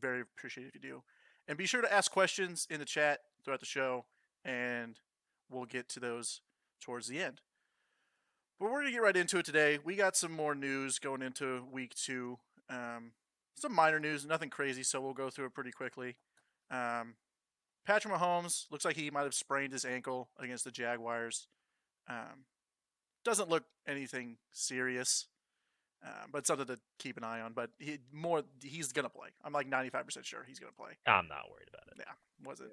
very appreciate if you do. And be sure to ask questions in the chat throughout the show, and we'll get to those towards the end. But we're going to get right into it today. We got some more news going into week 2. Some minor news, nothing crazy, so we'll go through it pretty quickly. Patrick Mahomes looks like he might have sprained his ankle against the Jaguars. Doesn't look anything serious, but something to keep an eye on. But he's going to play. I'm like 95% sure he's going to play. I'm not worried about it. Yeah, was it?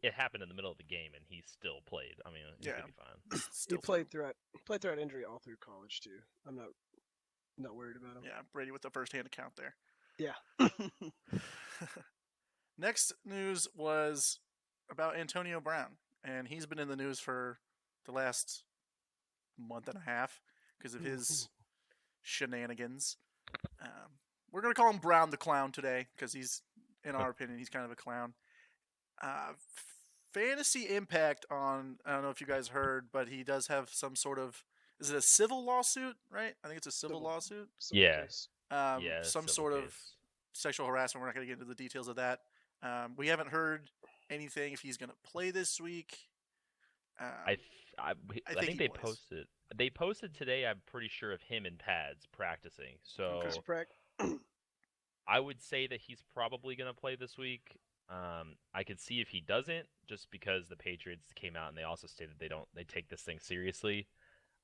It happened in the middle of the game, and he still played. I mean, he's going to be fine. He played throughout injury all through college, too. I'm not worried about him. Yeah, Brady with the first-hand account there. Yeah. Next news was about Antonio Brown, and he's been in the news for the last month and a half because of his shenanigans. We're going to call him Brown the Clown today because he's, in our opinion, he's kind of a clown. Fantasy impact on, I don't know if you guys heard, but he does have some sort of, is it a civil lawsuit, right? I think it's a civil lawsuit. Yes. Some sort of sexual harassment. We're not going to get into the details of that. We haven't heard anything if he's going to play this week. I think they posted. They posted today. I'm pretty sure of him in pads practicing. So I would say that he's probably going to play this week. I could see if he doesn't, just because the Patriots came out and they also stated they take this thing seriously.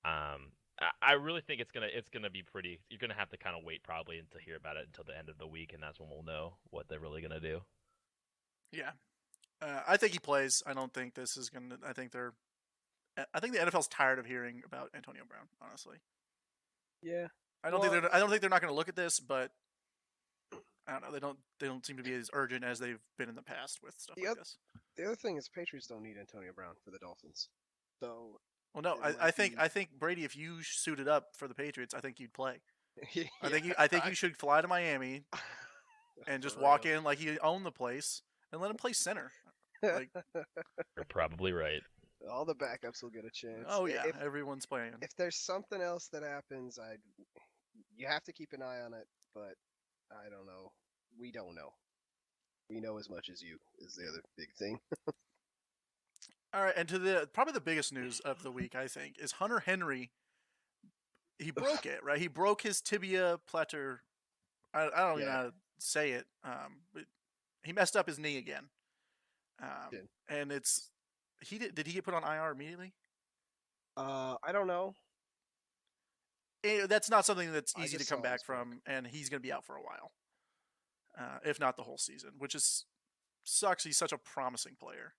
I really think it's gonna be pretty. You're gonna have to kind of wait probably to hear about it until the end of the week, and that's when we'll know what they're really gonna do. Yeah, I think he plays. I don't think this is gonna. I think the NFL's tired of hearing about Antonio Brown. Honestly. Yeah. I don't think they're not gonna look at this, but I don't know. They don't seem to be as urgent as they've been in the past with stuff like this. The other thing is Patriots don't need Antonio Brown for the Dolphins. So. Well, no, I think Brady, if you suited up for the Patriots, I think you'd play. Yeah, I think you should fly to Miami and just walk in like you own the place and let him play center. Like, you're probably right. All the backups will get a chance. Oh yeah, everyone's playing. If there's something else that happens, you have to keep an eye on it. But I don't know. We don't know. We know as much as you is the other big thing. All right, and probably the biggest news of the week, I think, is Hunter Henry. He broke it, right? He broke his tibia plateau. I don't even know how to say it. But he messed up his knee again. And did he get put on IR immediately? I don't know. That's not something that's easy to come back from, and he's going to be out for a while, if not the whole season, which sucks. He's such a promising player.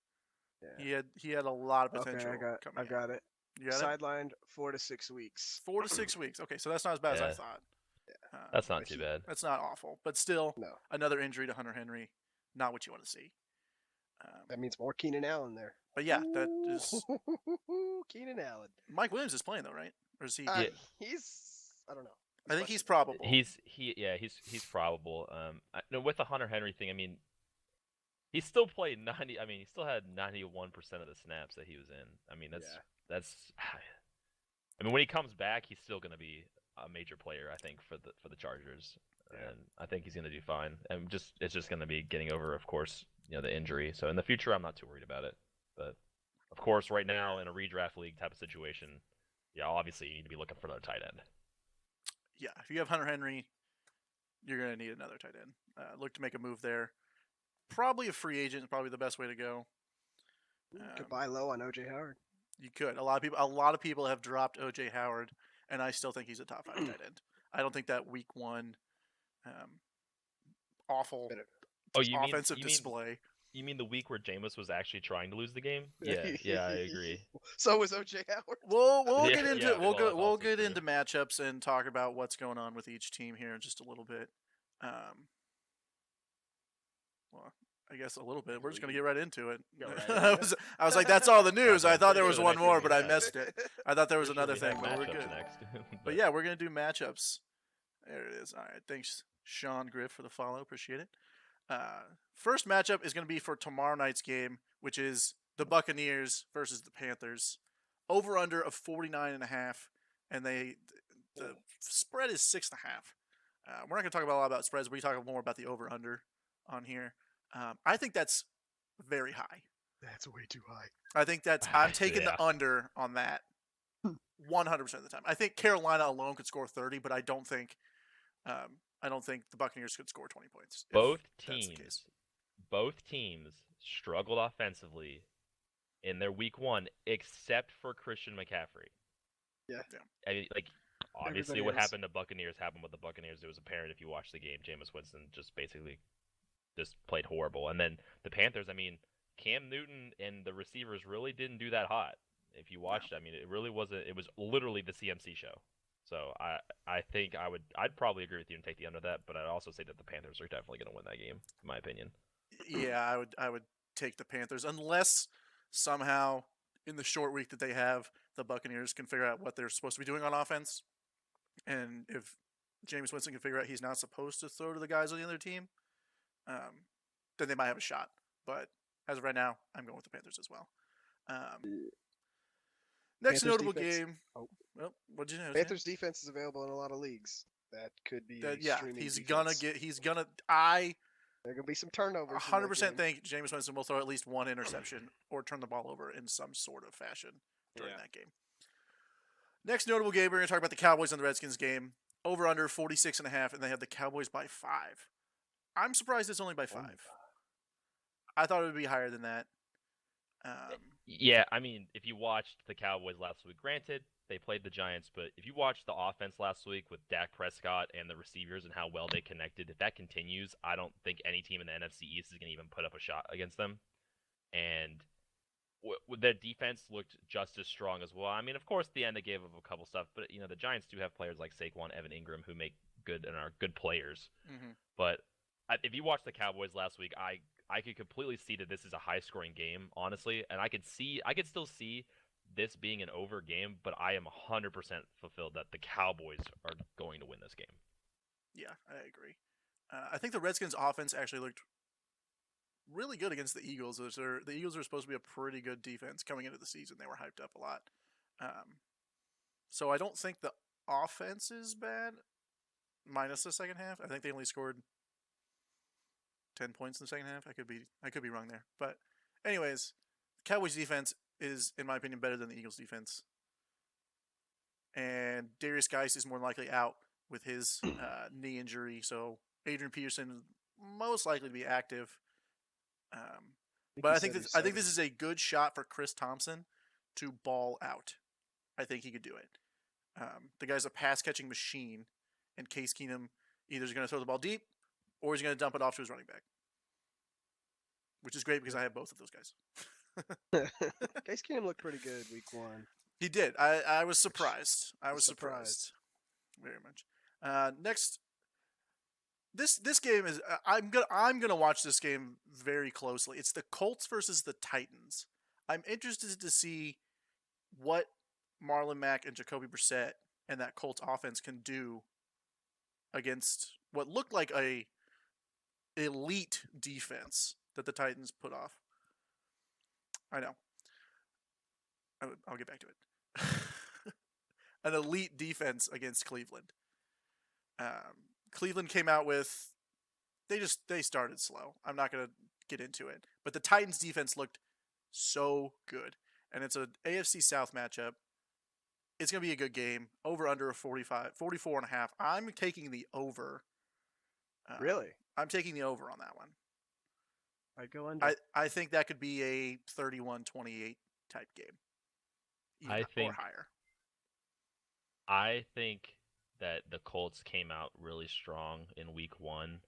Yeah. He had a lot of potential. Okay, I got it. You got Sidelined 4 to 6 weeks. 4 to 6 weeks. Okay, so that's not as bad as I thought. Yeah. That's not too bad. That's not awful, but still, no. Another injury to Hunter Henry, not what you want to see. That means more Keenan Allen there. But yeah, that is Keenan Allen. Mike Williams is playing though, right? Or is he? I don't know. I think he's probable. He's probable. With the Hunter Henry thing, I mean, he still played 90. I mean, he still had 91% of the snaps that he was in. I mean, that's. I mean, when he comes back, he's still going to be a major player. I think for the Chargers, and I think he's going to do fine. And it's just going to be getting over, of course, the injury. So in the future, I'm not too worried about it. But of course, right now in a redraft league type of situation, obviously you need to be looking for another tight end. Yeah, if you have Hunter Henry, you're going to need another tight end. Look to make a move there. Probably a free agent is probably the best way to go. You could buy low on OJ Howard. You could. A lot of people have dropped OJ Howard, and I still think he's a top 5 tight end. I don't think that week 1 awful offensive display. You mean the week where Jameis was actually trying to lose the game? Yeah, I agree. So was OJ Howard. We'll get into we'll get into matchups and talk about what's going on with each team here in just a little bit. Well, I guess a little bit. We're just gonna get right into it. I was like, that's all the news. I thought there was one more, but I missed it. I thought there was another thing, but we're good. But yeah, we're gonna do matchups. There it is. All right, thanks, Sean Griff, for the follow. Appreciate it. First matchup is going to be for tomorrow night's game, which is the Buccaneers versus the Panthers. Over under of 49.5, and the spread is 6.5. We're not going to talk about a lot about spreads. We're talking more about the over/under on here. I think that's very high. That's way too high. I think I'm taking the Yeah. under on that 100% of the time. I think Carolina alone could score 30, but I don't think the Buccaneers could score 20 points. Both that's the case. teams struggled offensively in their week 1, except for Christian McCaffrey. Yeah. I mean, like, obviously, Everybody what else. happened to Buccaneers happened with the Buccaneers. It was apparent if you watched the game. Jameis Winston just basically just played horrible. And then the Panthers, I mean, Cam Newton and the receivers really didn't do that hot. If you watched, I mean, it really wasn't. It was literally the CMC show. So I think I'd probably agree with you and take the under that, but I'd also say that the Panthers are definitely going to win that game, in my opinion. Yeah, I would take the Panthers unless somehow in the short week that they have, the Buccaneers can figure out what they're supposed to be doing on offense, and if Jameis Winston can figure out he's not supposed to throw to the guys on the other team, then they might have a shot. But as of right now, I'm going with the Panthers as well. Next Panthers notable defense. game. Oh. Well, what did you know? Panthers defense is available in a lot of leagues. That could be a Yeah, streaming he's defense. gonna. I There are gonna be some turnovers. 100% think Jameis Winston will throw at least one interception or turn the ball over in some sort of fashion during that game. Next notable game, we're going to talk about the Cowboys and the Redskins game. Over under 46.5, and they have the Cowboys by 5. I'm surprised it's only by 5. I thought it would be higher than that. Yeah, I mean, if you watched the Cowboys last week, granted, they played the Giants, but if you watched the offense last week with Dak Prescott and the receivers and how well they connected, if that continues, I don't think any team in the NFC East is going to even put up a shot against them. And their defense looked just as strong as well. I mean, of course, at the end they gave up a couple stuff, but the Giants do have players like Saquon, Evan Ingram, who make good and are good players. Mm-hmm. But if you watched the Cowboys last week, I could completely see that this is a high-scoring game, honestly, and I could still see this being an over game, but I am 100% fulfilled that the Cowboys are going to win this game. Yeah, I agree. I think the Redskins' offense actually looked really good against the Eagles. The Eagles are supposed to be a pretty good defense coming into the season. They were hyped up a lot. So I don't think the offense is bad, minus the second half. I think they only scored 10 points in the second half. I could be wrong there. But anyways, the Cowboys defense is, in my opinion, better than the Eagles defense. And Darius Geis is more than likely out with his knee injury. So Adrian Peterson is most likely to be active. But I think this is a good shot for Chris Thompson to ball out. I think he could do it. The guy's a pass-catching machine, and Case Keenum either is going to throw the ball deep or he's going to dump it off to his running back, which is great because I have both of those guys. Case Keenum looked pretty good week 1. He did. I was surprised. I was surprised very much. Next, this game is I'm gonna watch this game very closely. It's the Colts versus the Titans. I'm interested to see what Marlon Mack and Jacoby Brissett and that Colts offense can do against what looked like a elite defense that the Titans put off. I know. I'll get back to it. An elite defense against Cleveland. Cleveland came out with they started slow. I'm not going to get into it, but the Titans defense looked so good, and it's an AFC South matchup. It's going to be a good game. Over under a 44.5. I'm taking the over. Really? I'm taking the over on that one. I'd go under. I think that could be a 31-28 type game. Or higher. I think that the Colts came out really strong in week 1,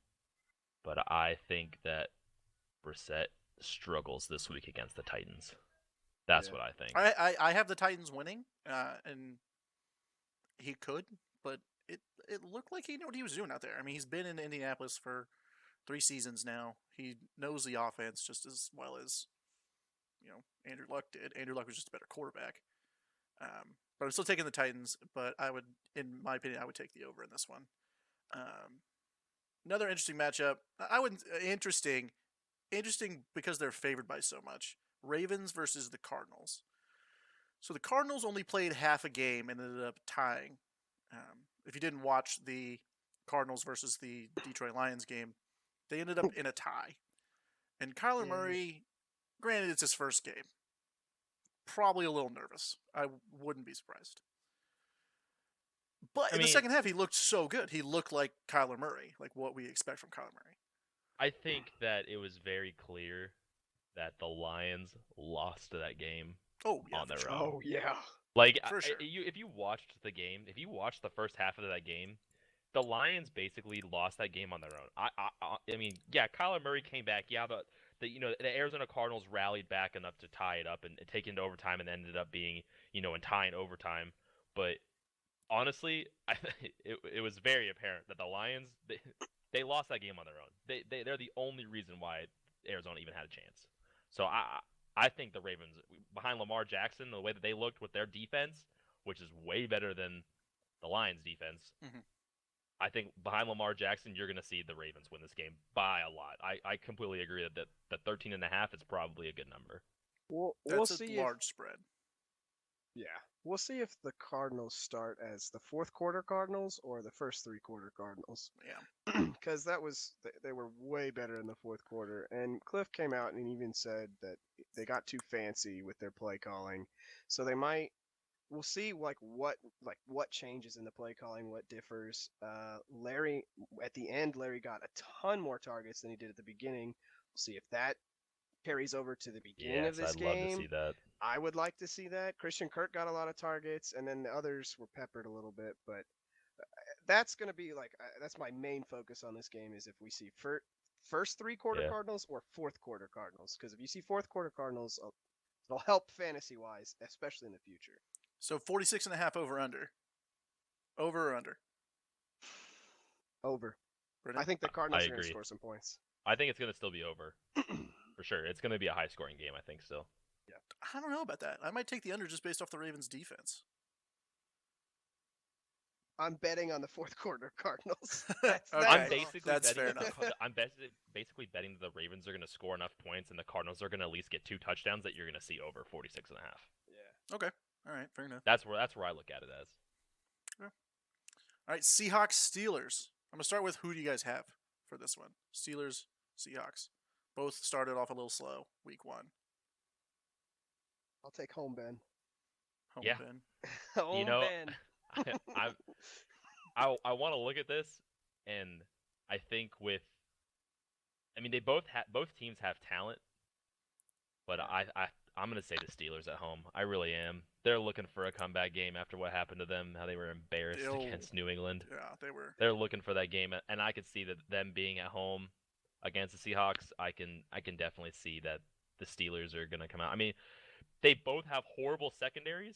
but I think that Brissett struggles this week against the Titans. That's what I think. I have the Titans winning, and he could, but it looked like he knew what he was doing out there. I mean, he's been in Indianapolis for 3 seasons now. He knows the offense just as well as Andrew Luck did. Andrew Luck was just a better quarterback. But I'm still taking the Titans, but in my opinion, I would take the over in this one. Another interesting matchup. Interesting because they're favored by so much. Ravens versus the Cardinals. So the Cardinals only played half a game and ended up tying. If you didn't watch the Cardinals versus the Detroit Lions game, they ended up in a tie. And Kyler Murray, granted it's his first game, probably a little nervous. I wouldn't be surprised. But in the second half, he looked so good. He looked like Kyler Murray, like what we expect from Kyler Murray. I think that it was very clear that the Lions lost that game on their own. Oh, yeah. Like, for sure. if you watched the game, if you watched the first half of that game, the Lions basically lost that game on their own. I mean, yeah, Kyler Murray came back. Yeah, the Arizona Cardinals rallied back enough to tie it up and take it into overtime, and ended up being in tie in overtime. But honestly, it was very apparent that the Lions they lost that game on their own. They're the only reason why Arizona even had a chance. So I think the Ravens, behind Lamar Jackson, the way that they looked with their defense, which is way better than the Lions' defense, I think behind Lamar Jackson, you're going to see the Ravens win this game by a lot. I completely agree that the 13.5 is probably a good number. We'll see a large spread. Yeah. We'll see if the Cardinals start as the fourth quarter Cardinals or the first 3 quarter Cardinals. Yeah. Because they were way better in the fourth quarter. And Cliff came out and even said that they got too fancy with their play calling. So we'll see what changes in the play calling, what differs. Larry, at the end, Larry got a ton more targets than he did at the beginning. We'll see if that carries over to the beginning of this game. I'd love to see that. I would like to see that. Christian Kirk got a lot of targets, and then the others were peppered a little bit. But that's going to be that's my main focus on this game is if we see first 3 quarter Cardinals or fourth quarter Cardinals. Because if you see fourth quarter Cardinals, it'll help fantasy-wise, especially in the future. So 46.5 over-under. Over or under? Over. Brennan? I think the Cardinals are going to agree. score some points. I think it's going to still be over. For sure. It's going to be a high-scoring game, I think, still. Yeah. I don't know about that. I might take the under just based off the Ravens' defense. I'm betting on the fourth quarter Cardinals. That's fair enough. I'm basically betting that the Ravens are going to score enough points and the Cardinals are going to at least get 2 touchdowns that you're going to see over 46.5. Yeah. Okay. All right. Fair enough. That's where I look at it as. Okay. All right. Seahawks, Steelers. I'm going to start with who do you guys have for this one? Steelers, Seahawks. Both started off a little slow week 1. I'll take home Ben. Ben. Home Ben. I want to look at this, and I think they both teams have talent, but I'm gonna say the Steelers at home. I really am. They're looking for a comeback game after what happened to them, how they were embarrassed against New England. Yeah, they were. They're looking for that game, and I could see that them being at home against the Seahawks. I can definitely see that the Steelers are gonna come out. I mean, they both have horrible secondaries.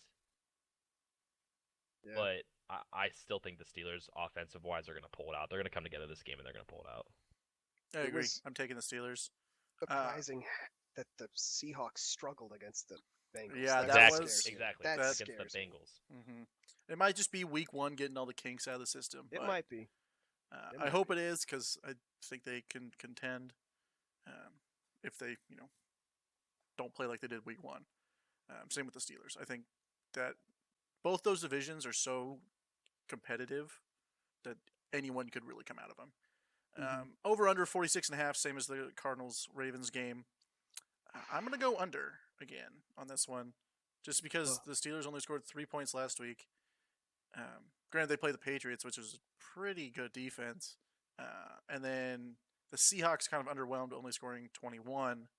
Yeah. But I still think the Steelers, offensive-wise, are going to pull it out. They're going to come together this game, and they're going to pull it out. I agree. I'm taking the Steelers. Surprising that the Seahawks struggled against the Bengals. Yeah, exactly. That's against the Bengals. Mm-hmm. It might just be week 1 getting all the kinks out of the system. It might be. I hope it is because I think they can contend if they don't play like they did week 1. Same with the Steelers. I think that both those divisions are so competitive that anyone could really come out of them. Over under 46.5, same as the Cardinals-Ravens game. I'm going to go under again on this one, just because the Steelers only scored 3 points last week. Granted, they play the Patriots, which is a pretty good defense. And then the Seahawks kind of underwhelmed, only scoring 21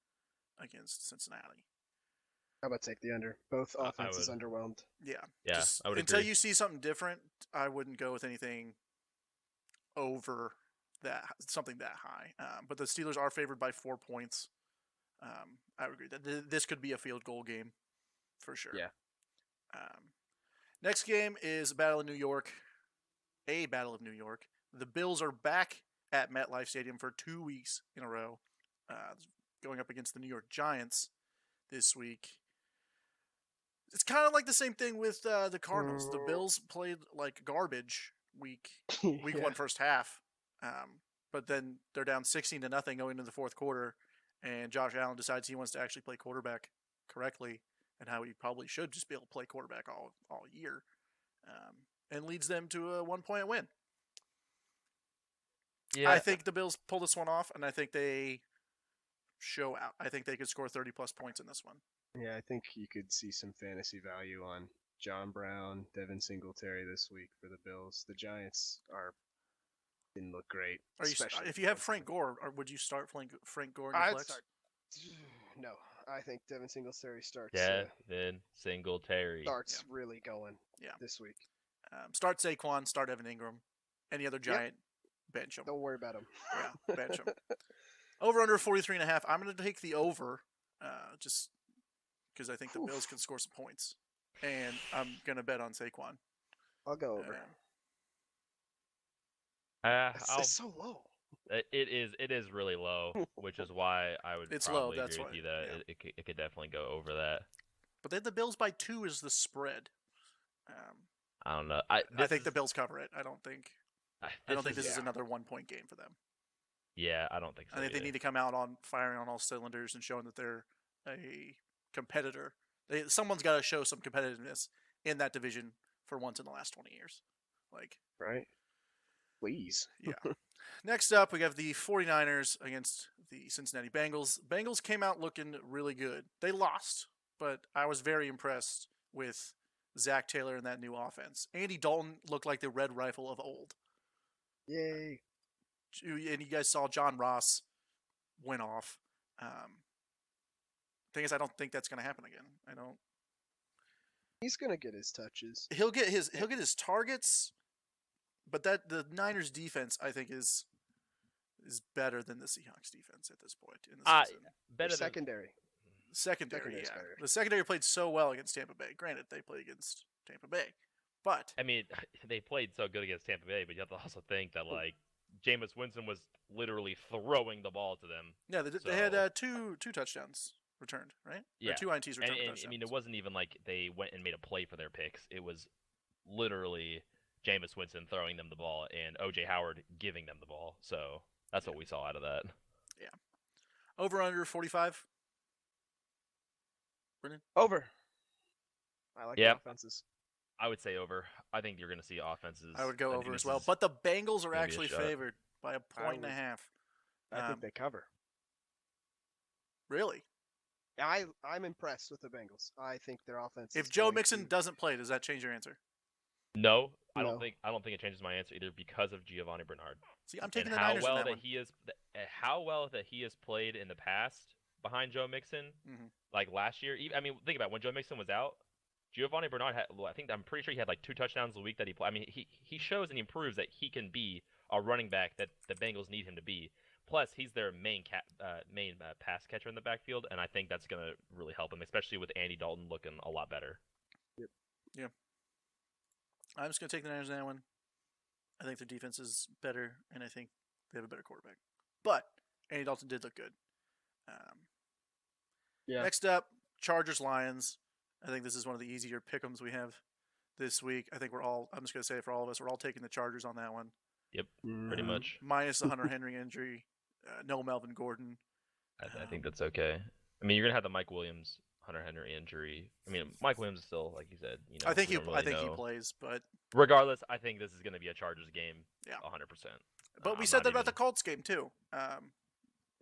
against Cincinnati. How about take the under? Both offenses underwhelmed. Yeah. I would until agree. you see something different, I wouldn't go with anything over something that high. But the Steelers are favored by 4 points. I would agree that this could be a field goal game for sure. Yeah. Next game is Battle of New York. A Battle of New York. The Bills are back at MetLife Stadium for 2 weeks in a row, going up against the New York Giants this week. It's kind of like the same thing with the Cardinals. The Bills played like garbage week 1 first half, but then they're down 16-0 going into the fourth quarter, and Josh Allen decides he wants to actually play quarterback correctly, and how he probably should just be able to play quarterback all year, and leads them to a 1-point win. Yeah, I think the Bills pull this one off, and I think they show out. I think they could score 30-plus points in this one. Yeah, I think you could see some fantasy value on John Brown, Devin Singletary this week for the Bills. The Giants didn't look great, Are you? especially If you have defensively. Frank Gore, or would you start Frank Gore in your I'd flex? start. No, I think Devin Singletary Devin Singletary. starts really going Yeah. this week. Start Saquon, start Evan Ingram. Any other Giant, bench him. Don't worry about him. Yeah, bench him. Over under 43.5. I'm going to take the over, just because I think the Bills can score some points, and I'm going to bet on Saquon. I'll go over. It's so low. It is really low, which is why I would It's probably low, that's agree with why, you that yeah. it could definitely go over that. But then the Bills by 2 is the spread. I don't know. I think the Bills cover it. I don't think this is yeah. another 1-point game for them. Yeah, I don't think so. I think either. they need to come out on firing on all cylinders and showing that they're a competitor. Someone's got to show some competitiveness in that division for once in the last 20 years. Right? Please. Yeah. Next up, we have the 49ers against the Cincinnati Bengals. Bengals came out looking really good. They lost, but I was very impressed with Zach Taylor and that new offense. Andy Dalton looked like the red rifle of old. Yay. And you guys saw John Ross went off. Thing is, I don't think that's going to happen again. I don't. He's gonna get his touches. He'll get his targets, but the Niners defense I think is better than the Seahawks defense at this point in the season. Better secondary. Secondary, yeah. The secondary played so well against Tampa Bay. Granted, they played against Tampa Bay, but I mean, they played so good against Tampa Bay, but you have to also think that Jameis Winston was literally throwing the ball to them. Yeah, they had two touchdowns returned, right? Yeah, or 2 INTs returned. And I mean, it wasn't even like they went and made a play for their picks. It was literally Jameis Winston throwing them the ball and OJ Howard giving them the ball. So that's what we saw out of that. Yeah. Over under 45. Brennan? Over. I like the offenses. I would say over. I think you're going to see offenses. I would go over as well. But the Bengals are actually favored by 1.5 points. I think they cover. Really? I'm impressed with the Bengals. I think their offense. If Joe Mixon doesn't play, does that change your answer? No, I don't think it changes my answer either because of Giovanni Bernard. See, I'm taking the Niners in that one. How well that he has played in the past behind Joe Mixon, like last year. I mean, think about it, when Joe Mixon was out. Giovanni Bernard I'm pretty sure he had 2 touchdowns a week that he played. I mean, he shows and he proves that he can be a running back that the Bengals need him to be. Plus, he's their main pass catcher in the backfield, and I think that's going to really help him, especially with Andy Dalton looking a lot better. Yep. Yeah. I'm just going to take the Niners in that one. I think their defense is better, and I think they have a better quarterback. But Andy Dalton did look good. Next up, Chargers-Lions. I think this is one of the easier pick'ems we have this week. I think I'm just going to say it for all of us, we're all taking the Chargers on that one. Yep, pretty much. Minus the Hunter Henry injury. No Melvin Gordon. I think that's okay. I mean, you're going to have the Mike Williams, Hunter Henry injury. I mean, Mike Williams is still, like you said, I think he plays, but regardless, I think this is going to be a Chargers game. Yeah, 100%. But we said that about the Colts game too.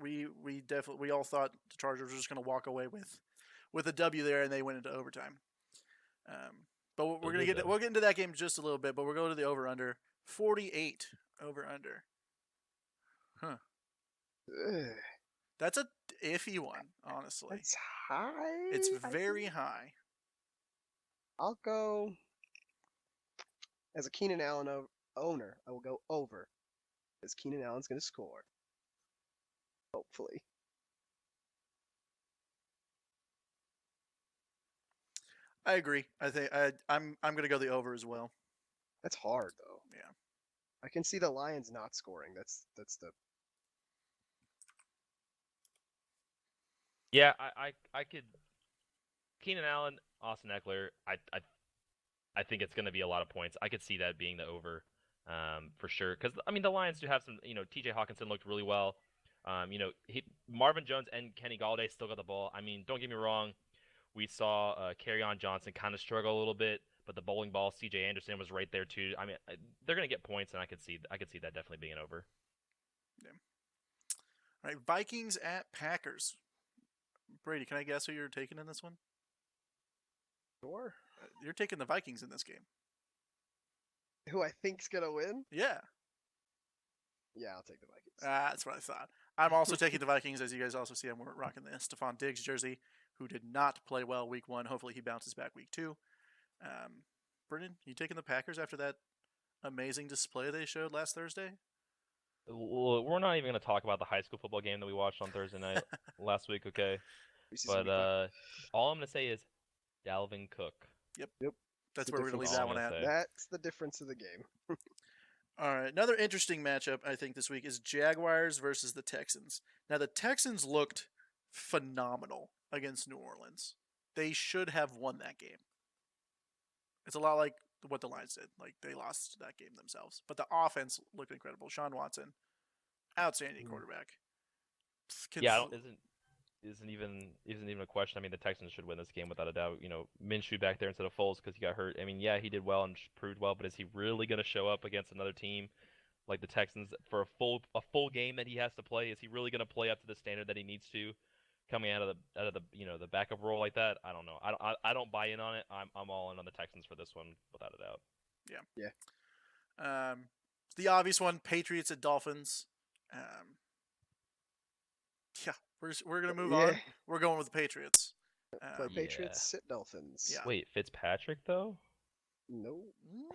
We all thought the Chargers were just going to walk away with a W there, and they went into overtime. But we'll get into that game just a little bit. But we're going to the over under 48 over under. Huh. Ugh. That's a iffy one, honestly. It's high. It's very high. I'll go as a Keenan Allen owner. I will go over, because Keenan Allen's going to score. Hopefully. I agree. I think I'm going to go the over as well. That's hard though. Yeah. I can see the Lions not scoring. That's the. Yeah, I could. Keenan Allen, Austin Eckler. I think it's going to be a lot of points. I could see that being the over, for sure. Because I mean, the Lions do have some. T.J. Hawkinson looked really well. Marvin Jones and Kenny Galladay still got the ball. I mean, don't get me wrong. We saw Kerryon Johnson kind of struggle a little bit, but the bowling ball, C.J. Anderson was right there too. I mean, they're going to get points, and I could see that definitely being an over. All right, Vikings at Packers. Brady, can I guess who you're taking in this one? Sure. You're taking the Vikings in this game. Who I think's gonna win? Yeah, Yeah, I'll take the Vikings. that's what I thought. I'm also taking the Vikings. As you guys also see, I'm rocking the Stephon Diggs jersey, who did not play well week 1. Hopefully he bounces back week 2. Brendan, you taking the Packers after that amazing display they showed last Thursday? Well, we're not even going to talk about the high school football game that we watched on Thursday night last week, okay? But all I'm going to say is Dalvin Cook. Yep. Yep. That's where we're going to leave that one at. That's the difference of the game. All right. Another interesting matchup, I think, this week is Jaguars versus the Texans. Now, the Texans looked phenomenal against New Orleans. They should have won that game. It's a lot like what the Lions did. Like, they lost that game themselves. But the offense looked incredible. Sean Watson, outstanding quarterback. Yeah, isn't even a question. I mean, the Texans should win this game without a doubt. You know, Minshew back there instead of Foles because he got hurt. I mean, yeah, he did well and proved well, but is he really going to show up against another team like the Texans for a full game that he has to play? Is he really going to play up to the standard that he needs to, coming out of the the backup role like that? I don't know. I don't buy in on it. I'm all in on the Texans for this one without a doubt. Yeah. The obvious one: Patriots at Dolphins. Yeah, we're gonna move on. We're going with the Patriots. Play Patriots, sit Dolphins. Yeah. Wait, Fitzpatrick though? No.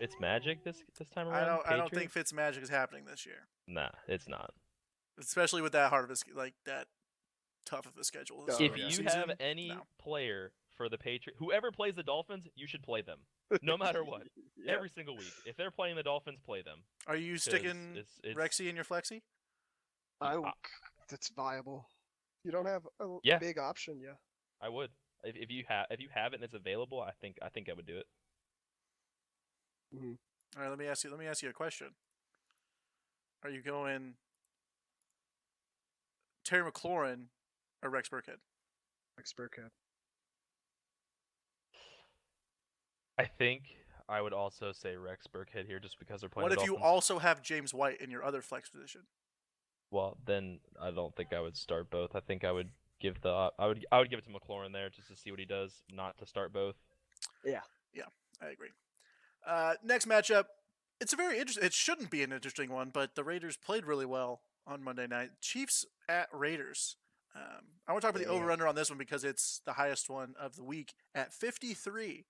Fitzmagic this time around. I don't think Fitzmagic is happening this year. Nah, it's not. Especially with that hard of a that tough of a schedule. If you have any player for the Patriots, whoever plays the Dolphins, you should play them, no matter what. Every single week, if they're playing the Dolphins, play them. Are you sticking Rexy in your flexi? That's viable. You don't have a big option, I would. If you have it and it's available, I think I would do it. Mm-hmm. All right, let me ask you a question. Are you going Terry McLaurin or Rex Burkhead? Rex Burkhead. I think I would also say Rex Burkhead here, just because they're playing. What if you also have James White in your other flex position? Well, then I don't think I would start both. I think I would give I would give it to McLaurin there just to see what he does, not to start both. Yeah, I agree. Next matchup, it's a very interesting. It shouldn't be an interesting one, but the Raiders played really well on Monday night. Chiefs at Raiders. I want to talk about the over/under on this one because it's the highest one of the week at 53.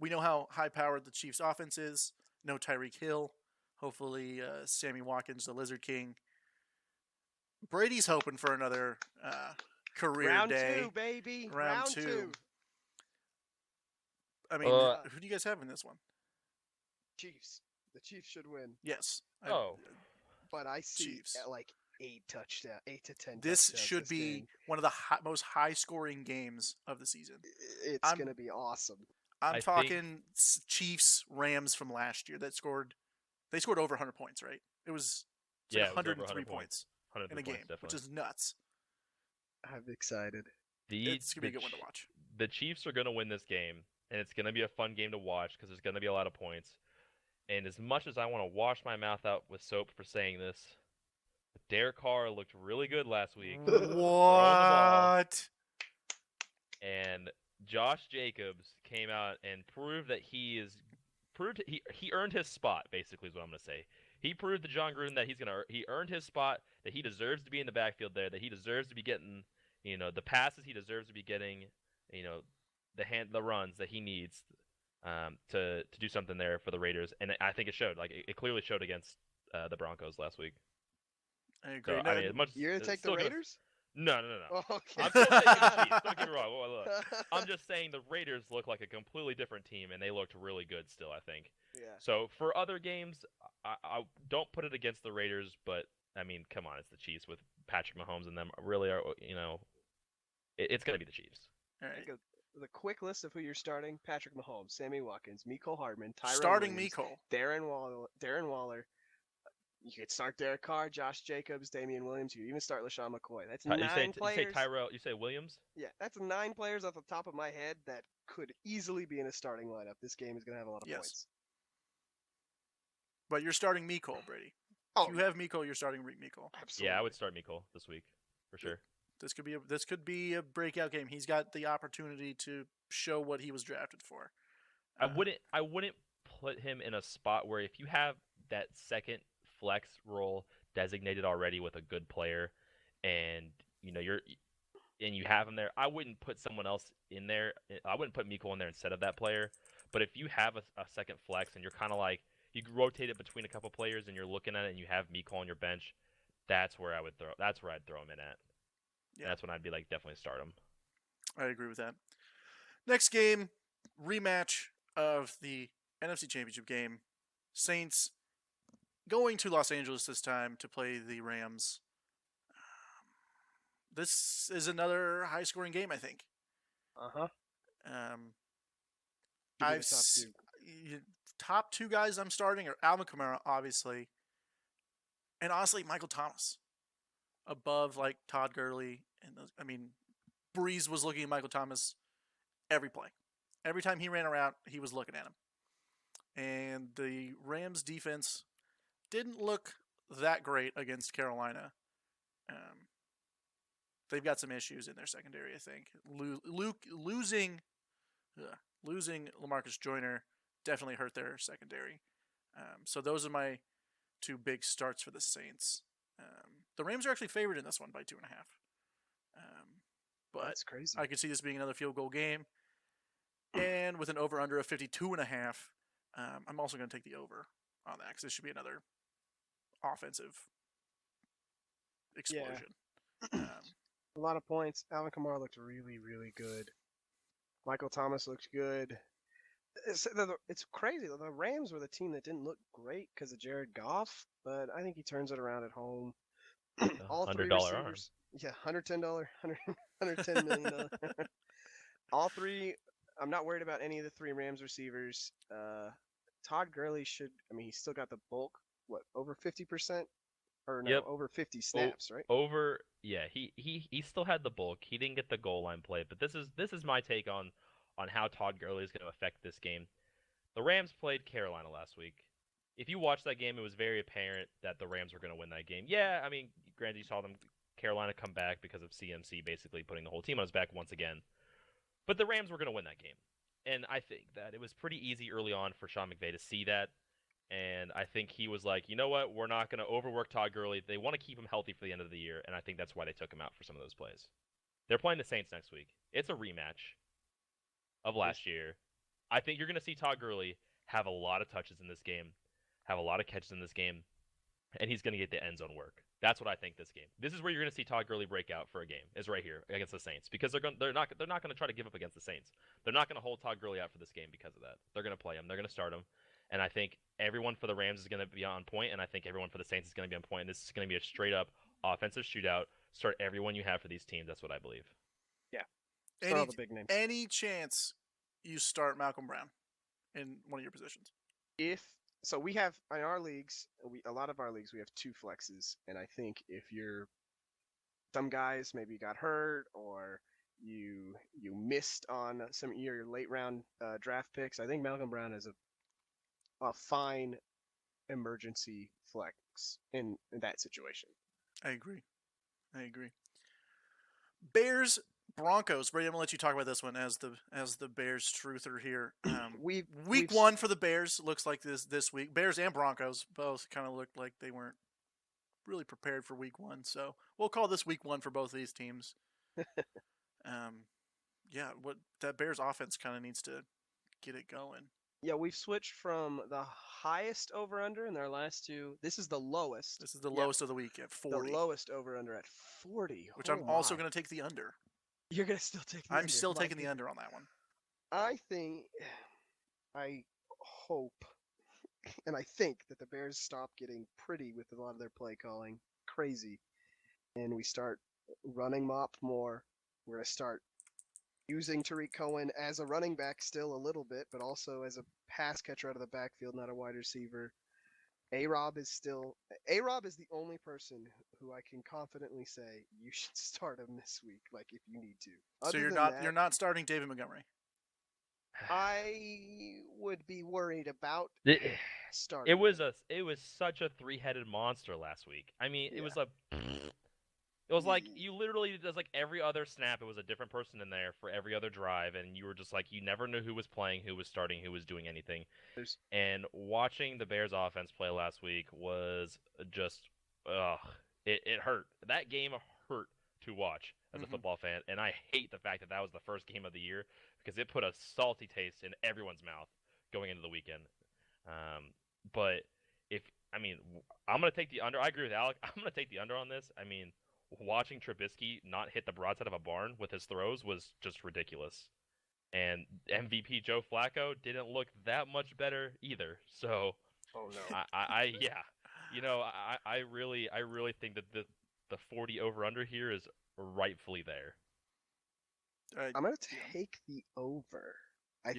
We know how high-powered the Chiefs' offense is. No Tyreek Hill. Hopefully, Sammy Watkins, the Lizard King. Brady's hoping for another career Round day. Round 2, baby. Round two. I mean, who do you guys have in this one? Chiefs. The Chiefs should win. Yes. But I see Chiefs. At like 8 to 10 This should be one of the most high-scoring games of the season. It's going to be awesome. I'm talking Chiefs Rams from last year that scored. They scored over 100 points, right? It was 103 points in a game, which is nuts. I'm excited. It's going to be a good one to watch. The Chiefs are going to win this game, and it's going to be a fun game to watch because there's going to be a lot of points. And as much as I want to wash my mouth out with soap for saying this, Derek Carr looked really good last week. What? And Josh Jacobs came out and proved that he earned his spot, basically is what I'm going to say. He proved to John Gruden that he earned his spot, that he deserves to be in the backfield there, that he deserves to be getting, the passes he deserves to be getting, the runs that he needs to do something there for the Raiders. And I think it showed. Like it clearly showed against the Broncos last week. I agree. So, you're going to take the Raiders? No. Oh, okay. I'm still taking the Chiefs. Don't get me wrong. I'm just saying the Raiders look like a completely different team, and they looked really good still, I think. Yeah. So for other games, I don't put it against the Raiders, but, I mean, come on, it's the Chiefs with Patrick Mahomes and them. Really, it's going to be the Chiefs. All right. The quick list of who you're starting: Patrick Mahomes, Sammy Watkins, Mecole Hardman, Tyrell Starting Williams, Mecole. Darren Waller. You could start Derek Carr, Josh Jacobs, Damian Williams. You even start LaShawn McCoy. That's 9 players. You say Tyrell. You say Williams. Yeah, that's 9 players off the top of my head that could easily be in a starting lineup. This game is going to have a lot of points. But you're starting Mecole, Brady. If you have Miko, you're starting Miko. Absolutely. Yeah, I would start Miko this week for sure. This could be a breakout game. He's got the opportunity to show what he was drafted for. I wouldn't put him in a spot where if you have that second flex role designated already with a good player, and you have him there, I wouldn't put someone else in there. I wouldn't put Miko in there instead of that player. But if you have a second flex and you're kind of like you rotate it between a couple players and you're looking at it and you have Miko on your bench, that's where I'd throw him in at. Yeah. And that's when I'd be like definitely start him. I agree with that. Next game, rematch of the NFC Championship game. Saints going to Los Angeles this time to play the Rams. This is another high-scoring game, I think. Top two guys I'm starting are Alvin Kamara, obviously, and honestly Michael Thomas, above like Todd Gurley. And Breeze was looking at Michael Thomas every play. Every time he ran around, he was looking at him. And the Rams defense didn't look that great against Carolina. They've got some issues in their secondary, I think. Losing LaMarcus Joyner definitely hurt their secondary. So those are my two big starts for the Saints. The Rams are actually favored in this one by 2.5. But that's crazy. I could see this being another field goal game. And with an over-under of 52.5, I'm also going to take the over on that because this should be another offensive explosion. Yeah. A lot of points. Alvin Kamara looked really, really good. Michael Thomas looked good. It's crazy. The Rams were the team that didn't look great because of Jared Goff, but I think he turns it around at home. All three receivers. Yeah, $110, $110 million. All three. I'm not worried about any of the three Rams receivers. Todd Gurley he's still got the bulk. What, over 50%? Or no, over 50 snaps, right? He still had the bulk. He didn't get the goal line play, but this is my take on how Todd Gurley is going to affect this game. The Rams played Carolina last week. If you watched that game, it was very apparent that the Rams were going to win that game. Yeah, granted, you saw Carolina come back because of CMC basically putting the whole team on his back once again. But the Rams were going to win that game. And I think that it was pretty easy early on for Sean McVay to see that. And I think he was like, you know what? We're not going to overwork Todd Gurley. They want to keep him healthy for the end of the year. And I think that's why they took him out for some of those plays. They're playing the Saints next week. It's a rematch of last year. I think you're going to see Todd Gurley have a lot of touches in this game, have a lot of catches in this game, and he's going to get the end zone work. That's what I think this game. This is where you're going to see Todd Gurley break out for a game, is right here against the Saints, because they're not going to try to give up against the Saints. They're not going to hold Todd Gurley out for this game because of that. They're going to play him. They're going to start him. And I think everyone for the Rams is going to be on point, and I think everyone for the Saints is going to be on point. And this is going to be a straight-up offensive shootout. Start everyone you have for these teams. That's what I believe. Yeah. Start all the big names. Any chance you start Malcolm Brown in one of your positions? So we have in our leagues, a lot of our leagues, we have two flexes, and I think if some guys maybe got hurt or you missed on some of your late round draft picks, I think Malcolm Brown is a fine emergency flex in that situation. I agree. Bears Broncos. Brady, I'm gonna let you talk about this one as the Bears truther here. Week one for the Bears looks like this week. Bears and Broncos both kind of looked like they weren't really prepared for week one, so we'll call this week one for both of these teams. What that Bears offense kind of needs to get it going. Yeah, we've switched from the highest over-under in their last two. This is the lowest. This is the lowest of the week at 40. The lowest over-under at 40. Which I'm also going to take the under. You're going to still take the under? I'm still taking the under on that one. I hope, and I think that the Bears stop getting pretty with a lot of their play calling. Crazy. And we start running Mop more. We're going to start using Tariq Cohen as a running back still a little bit, but also as a pass catcher out of the backfield, not a wide receiver. A-Rob is the only person who I can confidently say you should start him this week, like if you need to. So you're not starting David Montgomery? I would be worried about started. It was such a three-headed monster last week. I mean, Yeah. it was like you literally just like every other snap, it was a different person in there for every other drive, and you were just like you never knew who was playing, who was starting, who was doing anything. And watching the Bears offense play last week was just it hurt. That game hurt to watch as a football fan, and I hate the fact that that was the first game of the year because it put a salty taste in everyone's mouth going into the weekend. But I'm gonna take the under. I agree with Alec. I'm gonna take the under on this. I mean, watching Trubisky not hit the broadside of a barn with his throws was just ridiculous. And MVP Joe Flacco didn't look that much better either. So, oh no, yeah, I really think that the 40 over under here is rightfully there. I'm gonna take the over. I'm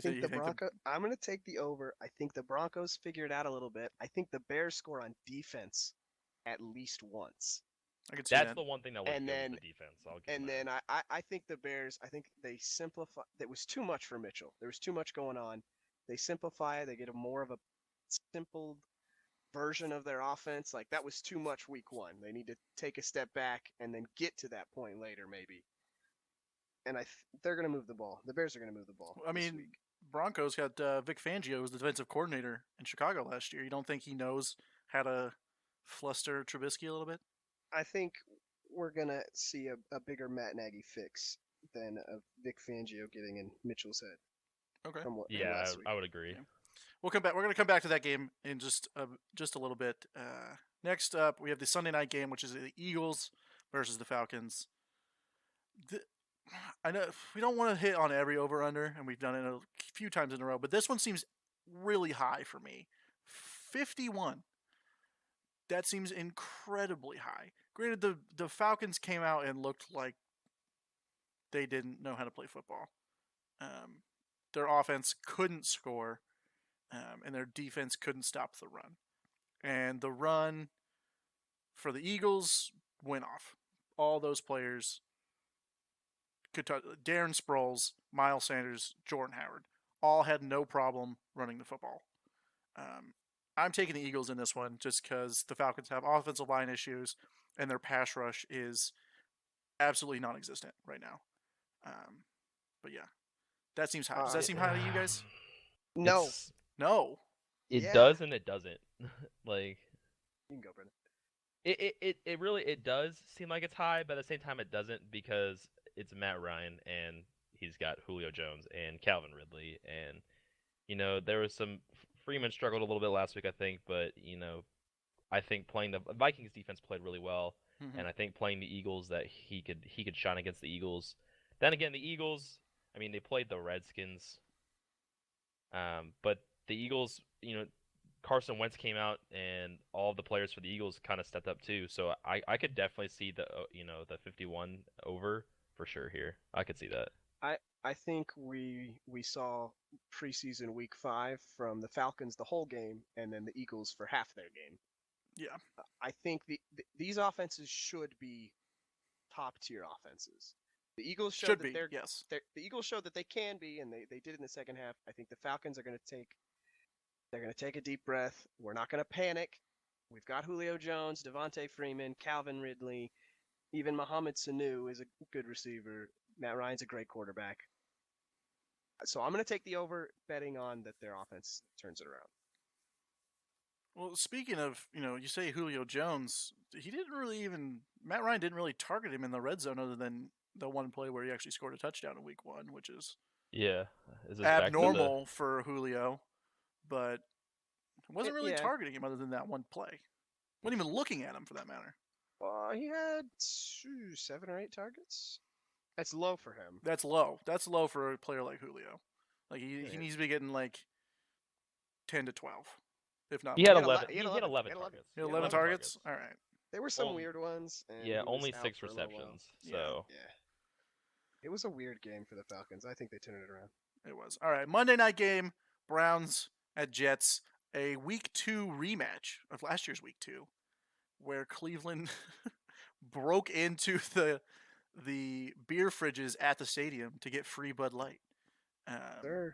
gonna take the over. I think the Broncos figure it out a little bit. I think the Bears score on defense at least once. That's the one thing that looks good with the defense. I think the Bears. I think they simplify. That was too much for Mitchell. There was too much going on. They simplify. They get a more of a simple version of their offense. Like that was too much week one. They need to take a step back and then get to that point later, maybe. And they're going to move the ball. The Bears are going to move the ball. I mean, Broncos had Vic Fangio was the defensive coordinator in Chicago last year. You don't think he knows how to fluster Trubisky a little bit? I think we're going to see a bigger Matt Nagy fix than a Vic Fangio getting in Mitchell's head. Okay. Yeah, I would agree. Yeah. We'll come back. We're going to come back to that game in just a little bit. Next up, we have the Sunday night game, which is the Eagles versus the Falcons. I know we don't want to hit on every over-under, and we've done it a few times in a row, but this one seems really high for me. 51. That seems incredibly high. Granted, the Falcons came out and looked like they didn't know how to play football. Their offense couldn't score, and their defense couldn't stop the run. And the run for the Eagles went off. All those players Darren Sproles, Miles Sanders, Jordan Howard, all had no problem running the football. I'm taking the Eagles in this one just because the Falcons have offensive line issues and their pass rush is absolutely non-existent right now. But yeah, that seems high. Does that seem high to you guys? No. No. It does and it doesn't. Like you can go, Brendan. It really does seem like it's high, but at the same time it doesn't because it's Matt Ryan and he's got Julio Jones and Calvin Ridley and there was some Freeman struggled a little bit last week I think, but I think playing the Vikings defense played really well, and I think playing the Eagles that he could shine against the Eagles. Then again, the Eagles, I mean they played the Redskins, but the Eagles, Carson Wentz came out and all of the players for the Eagles kind of stepped up too. So I could definitely see the 51 over for sure here. I could see that. I think we saw preseason week 5 from the Falcons the whole game and then the Eagles for half their game. Yeah. I think these offenses should be top tier offenses. The Eagles showed that the Eagles showed that they can be, and they did in the second half. I think the Falcons are going to take a deep breath. We're not going to panic. We've got Julio Jones, Devontae Freeman, Calvin Ridley, even Mohamed Sanu is a good receiver. Matt Ryan's a great quarterback. So I'm going to take the over, betting on that their offense turns it around. Well, speaking of, you say Julio Jones, Matt Ryan didn't really target him in the red zone other than the one play where he actually scored a touchdown in week 1, which is abnormal for Julio, but wasn't really targeting him other than that one play. Wasn't even looking at him for that matter. He had 7 or 8 targets. That's low for him. That's low. That's low for a player like Julio. Like he needs to be getting like 10 to 12, if not. He had 11. He had 11 targets. He had 11 targets. All right. There were some weird ones. And only 6 receptions. So yeah, it was a weird game for the Falcons. I think they turned it around. It was. All right, Monday night game, Browns at Jets, a week 2 rematch of last year's week 2, where Cleveland broke into the beer fridges at the stadium to get free Bud Light. And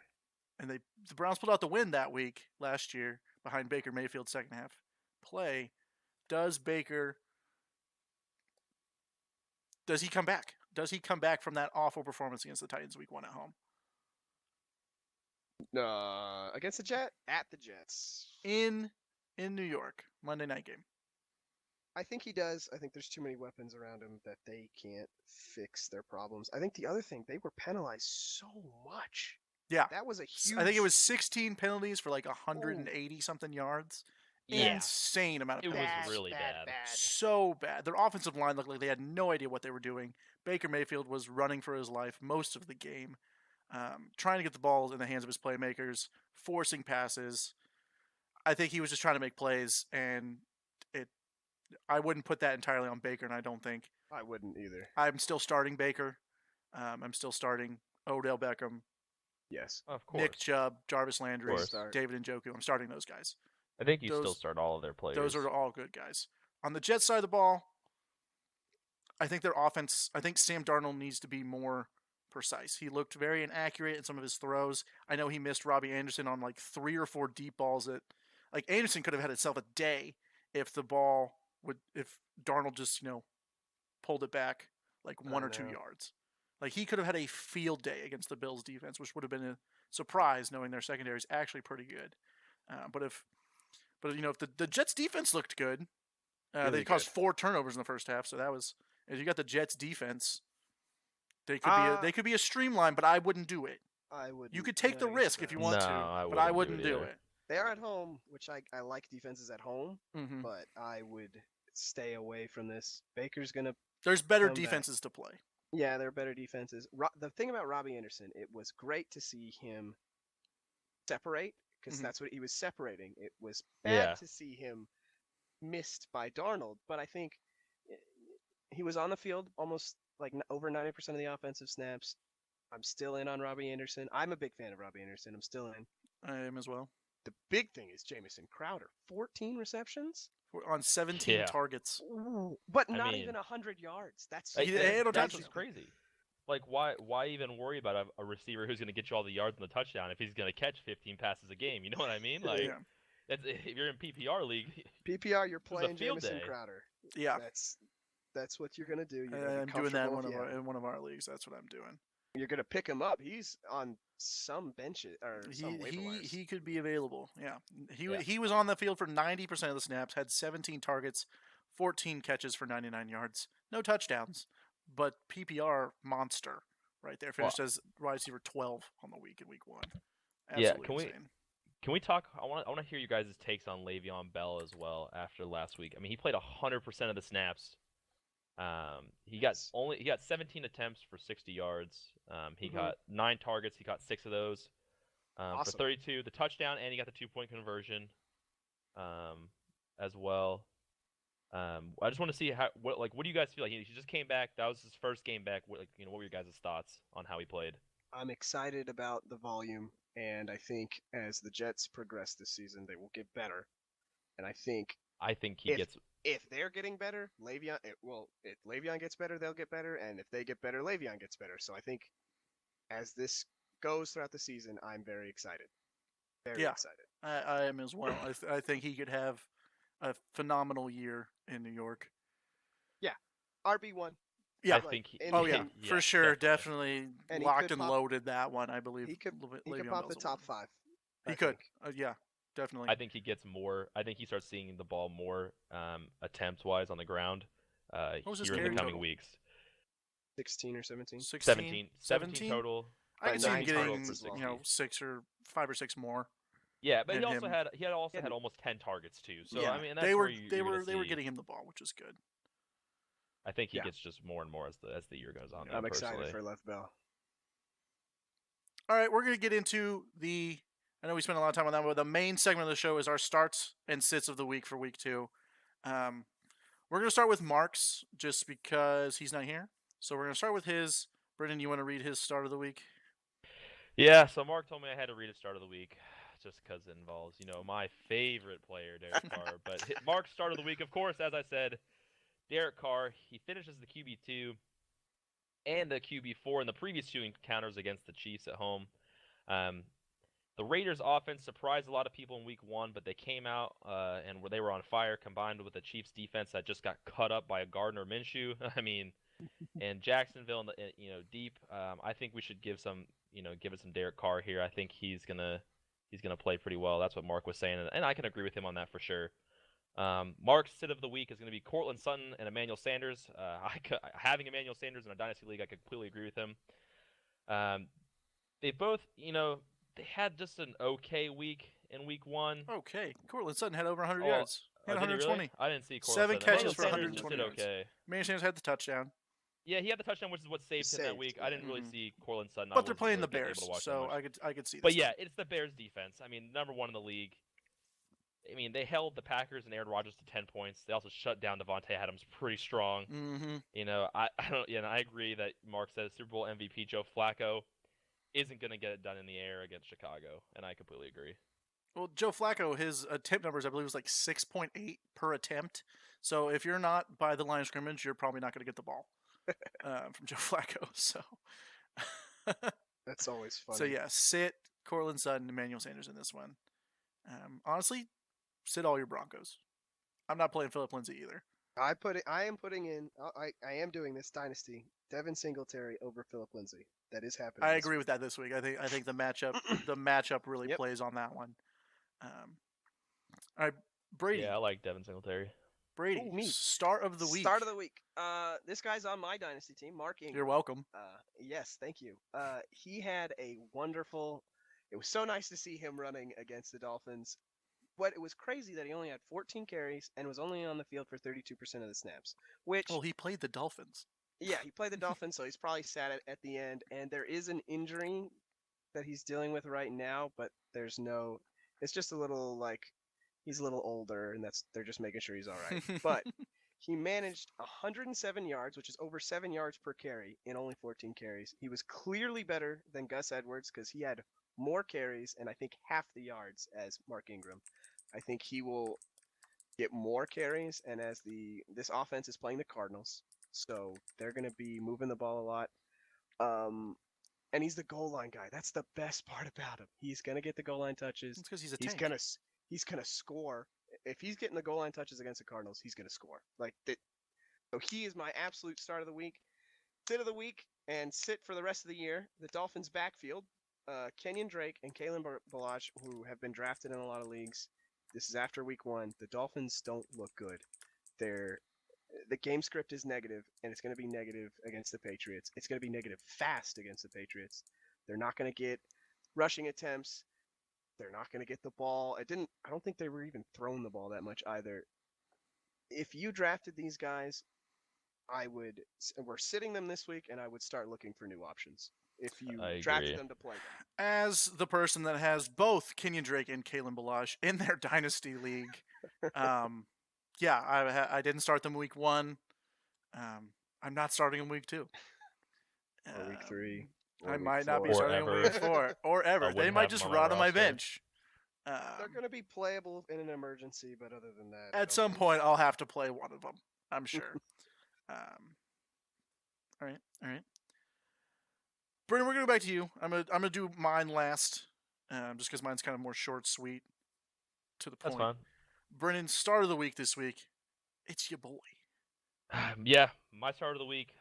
the Browns pulled out the win that week last year, behind Baker Mayfield's second half play, does he come back? Does he come back from that awful performance against the Titans week 1 at home? Against at the Jets. In New York, Monday night game. I think he does. I think there's too many weapons around him that they can't fix their problems. I think the other thing, they were penalized so much. Yeah. That was a huge... I think it was 16 penalties for like 180 something yards. Yeah. Insane amount of It penalties. was really bad. So bad. Their offensive line looked like they had no idea what they were doing. Baker Mayfield was running for his life most of the game, trying to get the ball in the hands of his playmakers, forcing passes. I think he was just trying to make plays, and I wouldn't put that entirely on Baker, and I don't think. I wouldn't either. I'm still starting Baker. I'm still starting Odell Beckham. Yes. Of course. Nick Chubb, Jarvis Landry, course. David Njoku. I'm starting those guys. I think you still start all of their players. Those are all good guys. On the Jets side of the ball, I think their offense, I think Sam Darnold needs to be more precise. He looked very inaccurate in some of his throws. I know he missed Robbie Anderson on like 3 or 4 deep balls that, like, Anderson could have had himself a day if if Darnold just, pulled it back like 1 or 2 yards. Like, he could have had a field day against the Bills defense, which would have been a surprise knowing their secondary is actually pretty good. But if the Jets defense looked good, Really they caused 4 turnovers in the first half. So that was, if you got the Jets defense, they could be a streamline, but I wouldn't do it. I would. You could take the risk if you want to, but I wouldn't do it. They are at home, which I like defenses at home, Mm-hmm. but I would stay away from this. Baker's gonna. There's better defenses to play. Yeah, there are better defenses. The thing about Robbie Anderson, it was great to see him separate, because that's what he was separating. It was bad to see him missed by Darnold, but I think he was on the field almost like over 90% of the offensive snaps. I'm still in on Robbie Anderson. I'm a big fan of Robbie Anderson. I'm still in. I am as well. The big thing is Jamison Crowder. 14 receptions? On 17 targets. Ooh, but not even 100 yards. That's just crazy. Like, why even worry about a receiver who's going to get you all the yards and the touchdown if he's going to catch 15 passes a game? You know what I mean? Like, if you're in PPR league. PPR, you're playing Jamison Crowder. Yeah. That's what you're going to do. I'm doing that in one of our leagues. That's what I'm doing. You're going to pick him up. He's on some benches or some waiver wires. He could be available. Yeah. He was on the field for 90% of the snaps, had 17 targets, 14 catches for 99 yards. No touchdowns, but PPR monster right there. Finished as wide receiver 12 on the week in week 1. Absolutely insane. Can we talk? I want to hear you guys' takes on Le'Veon Bell as well after last week. I mean, he played 100% of the snaps. He got 17 attempts for 60 yards. He got 9 targets. He got 6 of those for 32. The touchdown, and he got the 2-point conversion as well. I just want to see what do you guys feel like? He just came back. That was his first game back. What were your guys' thoughts on how he played? I'm excited about the volume, and I think as the Jets progress this season, they will get better. And I think if they're getting better, if Le'Veon gets better, they'll get better, and if they get better, Le'Veon gets better. So I think as this goes throughout the season, I'm very excited. Very excited. I am as well. I think he could have a phenomenal year in New York. Yeah, RB1. Yeah, I think for sure, definitely and locked and loaded that one. I believe he could pop the top 5. He could, definitely. I think he gets more. I think he starts seeing the ball more attempts-wise on the ground here in the coming weeks. 16 or 17? 17 total. I can see him getting 5 or 6 more. Yeah, but he also had almost 10 targets too. So I mean, that's they were getting him the ball, which is good. I think he gets just more and more as the year goes on. I'm excited for Lev Bell. All right, we're gonna get into I know we spent a lot of time on that, but the main segment of the show is our starts and sits of the week for week 2. We're going to start with Mark's just because he's not here. So we're going to start with his. Brendan, you want to read his start of the week? Yeah, so Mark told me I had to read a start of the week just because it involves, my favorite player, Derek Carr. But Mark's start of the week, of course, as I said, Derek Carr. He finishes the QB2 and the QB4 in the previous 2 encounters against the Chiefs at home. The Raiders' offense surprised a lot of people in Week 1, but they came out and they were on fire, combined with the Chiefs' defense that just got cut up by a Gardner Minshew. I mean, and Jacksonville, deep. I think we should give it some Derek Carr here. I think he's gonna play pretty well. That's what Mark was saying, and I can agree with him on that for sure. Mark's sit of the week is going to be Cortland Sutton and Emmanuel Sanders. Having Emmanuel Sanders in a dynasty league, I completely agree with him. They both, they had just an okay week in Week 1. Okay, Cortland Sutton had over 100 yards. He had Did he 120. really? I didn't see Cortland 7 Sutton. catches for Emmanuel Sanders 120 just yards. did okay. Emmanuel Sanders had the touchdown. Yeah, he had the touchdown, which is what saved him that Saved, week. yeah. I didn't really see Cortland Sutton. But they're playing the Bears, so I could see this. But yeah, it's the Bears defense. I mean, number 1 in the league. I mean, they held the Packers and Aaron Rodgers to 10 points. They also shut down Devontae Adams pretty strong. Mm-hmm. I don't. I agree that Mark says Super Bowl MVP Joe Flacco isn't going to get it done in the air against Chicago, and I completely agree. Well, Joe Flacco, his attempt numbers, I believe, was like 6.8 per attempt. So if you're not by the line of scrimmage, you're probably not going to get the ball from Joe Flacco. So that's always funny. So yeah, sit Cortland Sutton, Emmanuel Sanders in this one. Honestly, sit all your Broncos. I'm not playing Phillip Lindsay either. I am doing this dynasty. Devin Singletary over Phillip Lindsay. That is happening. I agree with that this week. I think the matchup really plays on that one. All right, Brady. Yeah, I like Devin Singletary. Brady, Ooh, me. Start of the week. Start of the week. This guy's on my dynasty team, Mark Ingram. You're welcome. Yes, thank you. He had a wonderful. It was so nice to see him running against the Dolphins. But it was crazy that he only had 14 carries and was only on the field for 32% of the snaps. Which, well, he played the Dolphins. Yeah, he played the Dolphins, so he's probably sad at the end. And there is an injury that he's dealing with right now, but there's no. It's just a little he's a little older, and they're just making sure he's all right. But he managed 107 yards, which is over 7 yards per carry in only 14 carries. He was clearly better than Gus Edwards because he had more carries and I think half the yards as Mark Ingram. I think he will get more carries, and as this offense is playing the Cardinals, so they're going to be moving the ball a lot. And he's the goal line guy. That's the best part about him. He's going to get the goal line touches. It's because he's a tank. He's gonna score. If he's getting the goal line touches against the Cardinals, he's gonna score. So he is my absolute start of the week, sit of the week, and sit for the rest of the year. The Dolphins' backfield, Kenyon Drake and Kalen Ballage, who have been drafted in a lot of leagues. This is after week 1. The Dolphins don't look good. The game script is negative, and it's going to be negative against the Patriots. It's going to be negative fast against the Patriots. They're not going to get rushing attempts. They're not going to get the ball. I don't think they were even throwing the ball that much either. If you drafted these guys, we're sitting them this week, and I would start looking for new options if you drafted them to play them. As the person that has both Kenyon Drake and Kalen Ballage in their dynasty league, yeah, I didn't start them week 1. I'm not starting them week 2. Or week 3. I might not be starting in week 4 or ever. They might just rot on my bench. They're going to be playable in an emergency, but other than that, at some point I'll have to play one of them. I'm sure. All right. Brendan, we're gonna go back to you. I'm gonna do mine last, just because mine's kind of more short, sweet, to the point. That's fine. Brendan, start of the week this week. It's your boy. Yeah, my start of the week.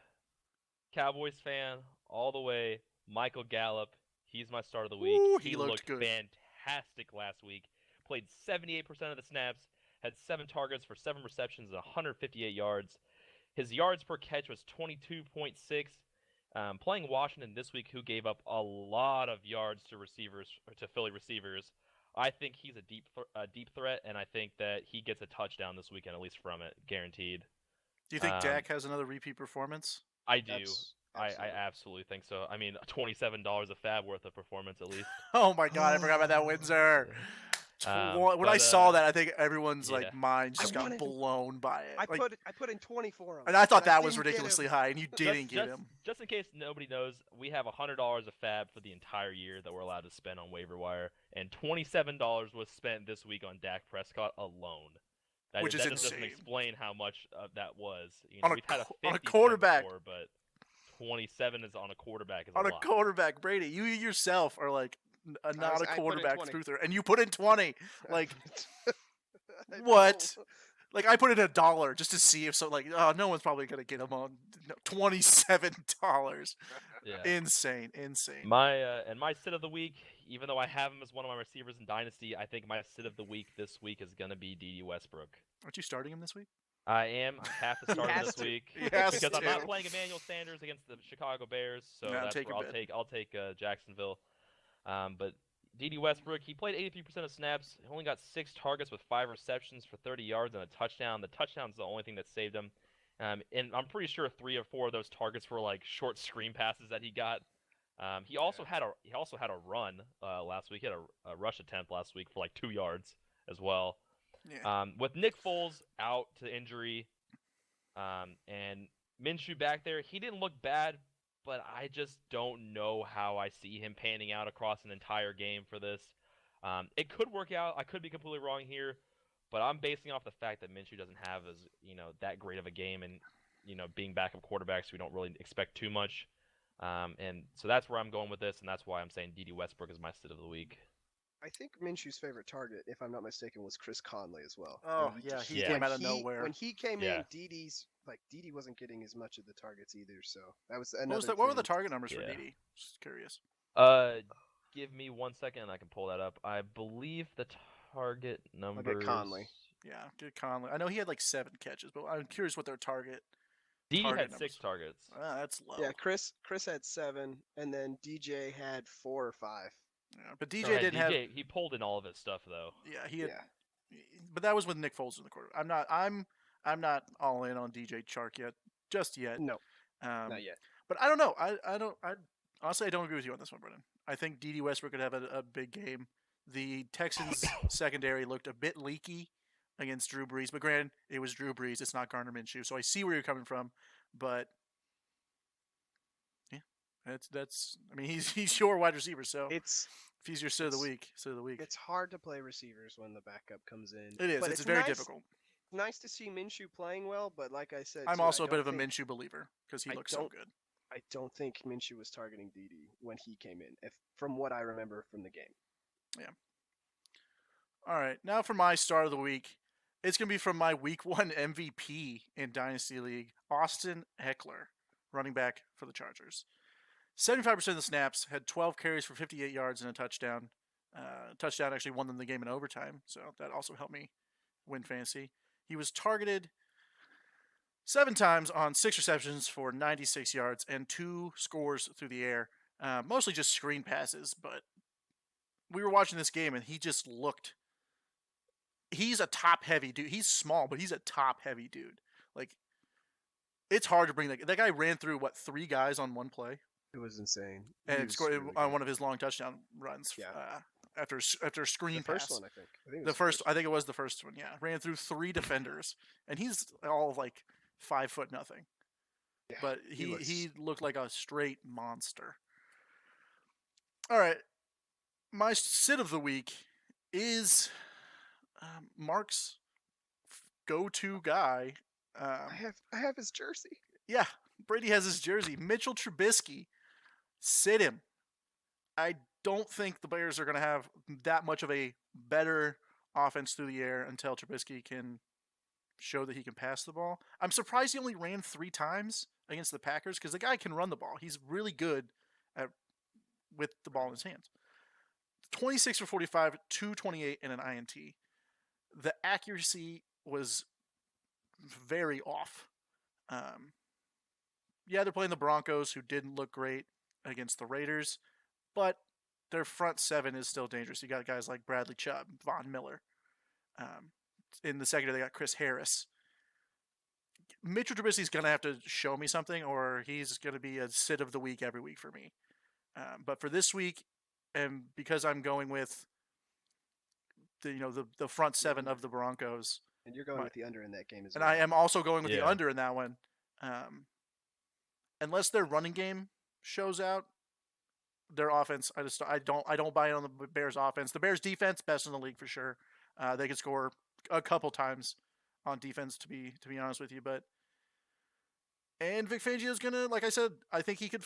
Cowboys fan all the way. Michael Gallup. He's my start of the week. Ooh, he looked good. Fantastic last week. Played 78% of the snaps. Had 7 targets for 7 receptions and 158 yards. His yards per catch was 22.6. Playing Washington this week, who gave up a lot of yards to Philly receivers. I think he's a deep threat, and I think that he gets a touchdown this weekend, at least from it, guaranteed. Do you think Dak has another repeat performance? I do. I absolutely think so. I mean, $27 a fab worth of performance at least. Oh my God, I forgot about that Windsor. When I saw that, I think everyone's mind just got blown by it. I put in 24 of them. And I thought that was ridiculously high, and you didn't get him. Just in case nobody knows, we have $100 of fab for the entire year that we're allowed to spend on waiver wire, and $27 was spent this week on Dak Prescott alone. Which is insane. That doesn't explain how much that was. We've had a quarterback, before, but 27 is on a quarterback. On a quarterback, Brady. You yourself are like not a I put in quarterback 20. truther, and you put in 20. Like I what? know. Like I put in $1 just to see if so. Like no one's probably gonna get him on $27. Yeah. Insane. My sit of the week, even though I have him as one of my receivers in Dynasty, I think my sit of the week this week is gonna be D.D. Westbrook. Aren't you starting him this week? I am. I have to start him has this to. week He has because I'm not to. playing Emmanuel Sanders against the Chicago Bears, so No, that's take where your I'll bid. take Jacksonville. But D.D. Westbrook, he played 83% of snaps. He only got 6 targets with 5 receptions for 30 yards and a touchdown. The touchdown's the only thing that saved him. And I'm pretty sure 3 or 4 of those targets were like short screen passes that he got. He also had a run last week. He had a rush attempt last week for like 2 yards as well. Yeah. With Nick Foles out to injury, and Minshew back there, he didn't look bad, but I just don't know how I see him panning out across an entire game for this. It could work out. I could be completely wrong here, but I'm basing off the fact that Minshew doesn't have as that great of a game, and being backup quarterbacks, we don't really expect too much. And so that's where I'm going with this, and that's why I'm saying D.D. Westbrook is my sit of the week. I think Minshew's favorite target, if I'm not mistaken, was Chris Conley as well. Oh, And yeah, he Yeah. came out of nowhere. When he came Yeah. in, Didi wasn't getting as much of the targets either. So that was What another. was that? What were the thing. target numbers for Yeah. DD? Just curious. Give me 1 second and I can pull that up. I believe the target numbers. Conley. Yeah, good Conley. I know he had like 7 catches, but I'm curious what their target. D.D. target had 6 numbers. targets. That's low. Yeah, Chris had 7, and then DJ had 4 or 5. Yeah, but DJ Yeah, didn't have. He pulled in all of his stuff though. Yeah, he had. Yeah. But that was with Nick Foles in the quarter. I'm not all in on DJ Chark just yet. No, Um, not yet. But I don't know. I honestly I don't agree with you on this one, Brennan. I think D.D. Westbrook could have a big game. The Texans secondary looked a bit leaky against Drew Brees, but granted, it was Drew Brees. It's not Gardner Minshew, so I see where you're coming from. But yeah, that's. I mean, he's your wide receiver, so It's if he's your sit of the week, it's hard to play receivers when the backup comes in. It is. But It's very nice, difficult. Nice to see Minshew playing well, but like I said, I'm too, also I a bit of a don't think- Minshew believer because he I looks so don't- good. I don't think Minshew was targeting Didi when he came in, from what I remember from the game. All right, now for my start of the week. It's going to be from my week 1 MVP in Dynasty League, Austin Eckler, running back for the Chargers. 75% of the snaps, had 12 carries for 58 yards and a touchdown. Touchdown actually won them the game in overtime, so that also helped me win fantasy. He was targeted 7 times on 6 receptions for 96 yards and 2 scores through the air. Mostly just screen passes, but we were watching this game and he just looked. He's a top-heavy dude. He's small, but he's a top-heavy dude. Like, it's hard to bring that guy ran through 3 guys on one play, It was insane. and scored on one of his long touchdown runs. Yeah. After a screen the first pass. one, I think. I think it The was first, I think it was the first one. Yeah, ran through 3 defenders, and he's all like 5 foot nothing. Yeah, But he he looked like a straight monster. All right, my sit of the week is Mark's go-to guy. I have his jersey. Yeah, Brady has his jersey. Mitchell Trubisky, sit him. I don't think the Bears are going to have that much of a better offense through the air until Trubisky can show that he can pass the ball. I'm surprised he only ran 3 times against the Packers because the guy can run the ball. He's really good with the ball in his hands. 26 for 45, 228, and an INT. The accuracy was very off. Yeah, they're playing the Broncos, who didn't look great against the Raiders, but their front 7 is still dangerous. You got guys like Bradley Chubb, Von Miller. In the secondary, they got Chris Harris. Mitchell Trubisky's going to have to show me something, or he's going to be a sit of the week every week for me. But for this week, and because I'm going with the front 7 of the Broncos, And you're going with the under in that game as and well. I am also going with the Yeah. under in that one. Unless their running game shows out, their offense, I don't buy in on the Bears offense. The Bears defense, best in the league for sure. They can score a couple times on defense, to be honest with you. And Vic Fangio's gonna, like I said, I think he could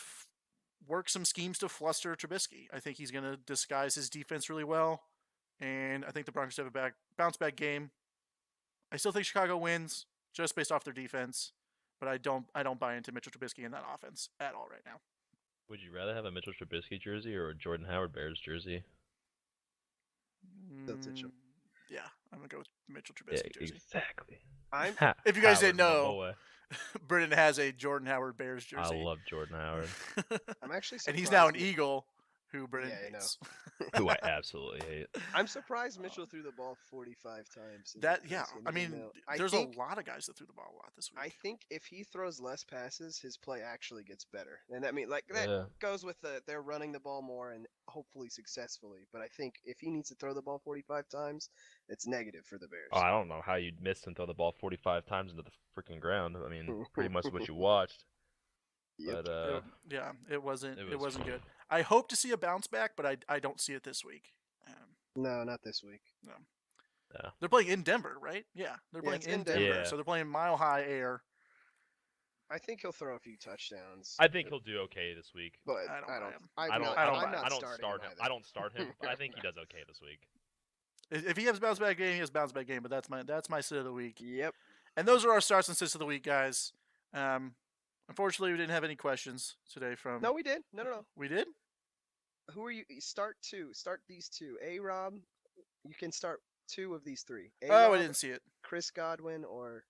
work some schemes to fluster Trubisky. I think he's going to disguise his defense really well, and I think the Broncos have a bounce back game. I still think Chicago wins just based off their defense, but I don't buy into Mitchell Trubisky in that offense at all right now. Would you rather have a Mitchell Trubisky jersey or a Jordan Howard Bears jersey? Yeah, I'm gonna go with Mitchell Trubisky jersey. Exactly. If you guys Howard, didn't my know, boy. Brennan has a Jordan Howard Bears jersey. I love Jordan Howard. I'm actually surprised. And he's now an Eagle, who Brennan hates. Who I absolutely hate. I'm surprised Mitchell threw the ball 45 times. I mean, there's a lot of guys that threw the ball a lot this week. I think if he throws less passes, his play actually gets better. And I mean, like that goes with they're running the ball more and hopefully successfully. But I think if he needs to throw the ball 45 times, it's negative for the Bears. Oh, I don't know how you'd miss and throw the ball 45 times into the freaking ground. I mean, pretty much what you watched. Yep. But yeah, it wasn't good. I hope to see a bounce back, but I don't see it this week. No, not this week. No. Yeah. They're playing in Denver, right? Yeah, they're playing in Denver, so they're playing mile high air. I think he'll throw a few touchdowns. I think he'll do okay this week. But I don't start him, but I think he does okay this week. If he has a bounce back game, he has a bounce back game. But that's my sit of the week. Yep. And those are our starts and sits of the week, guys. Unfortunately, we didn't have any questions today from. No, we did. No. We did. Who are you? Start these two. A-Rob. You can start two of these three. A-Rob, I didn't see it. Chris Godwin or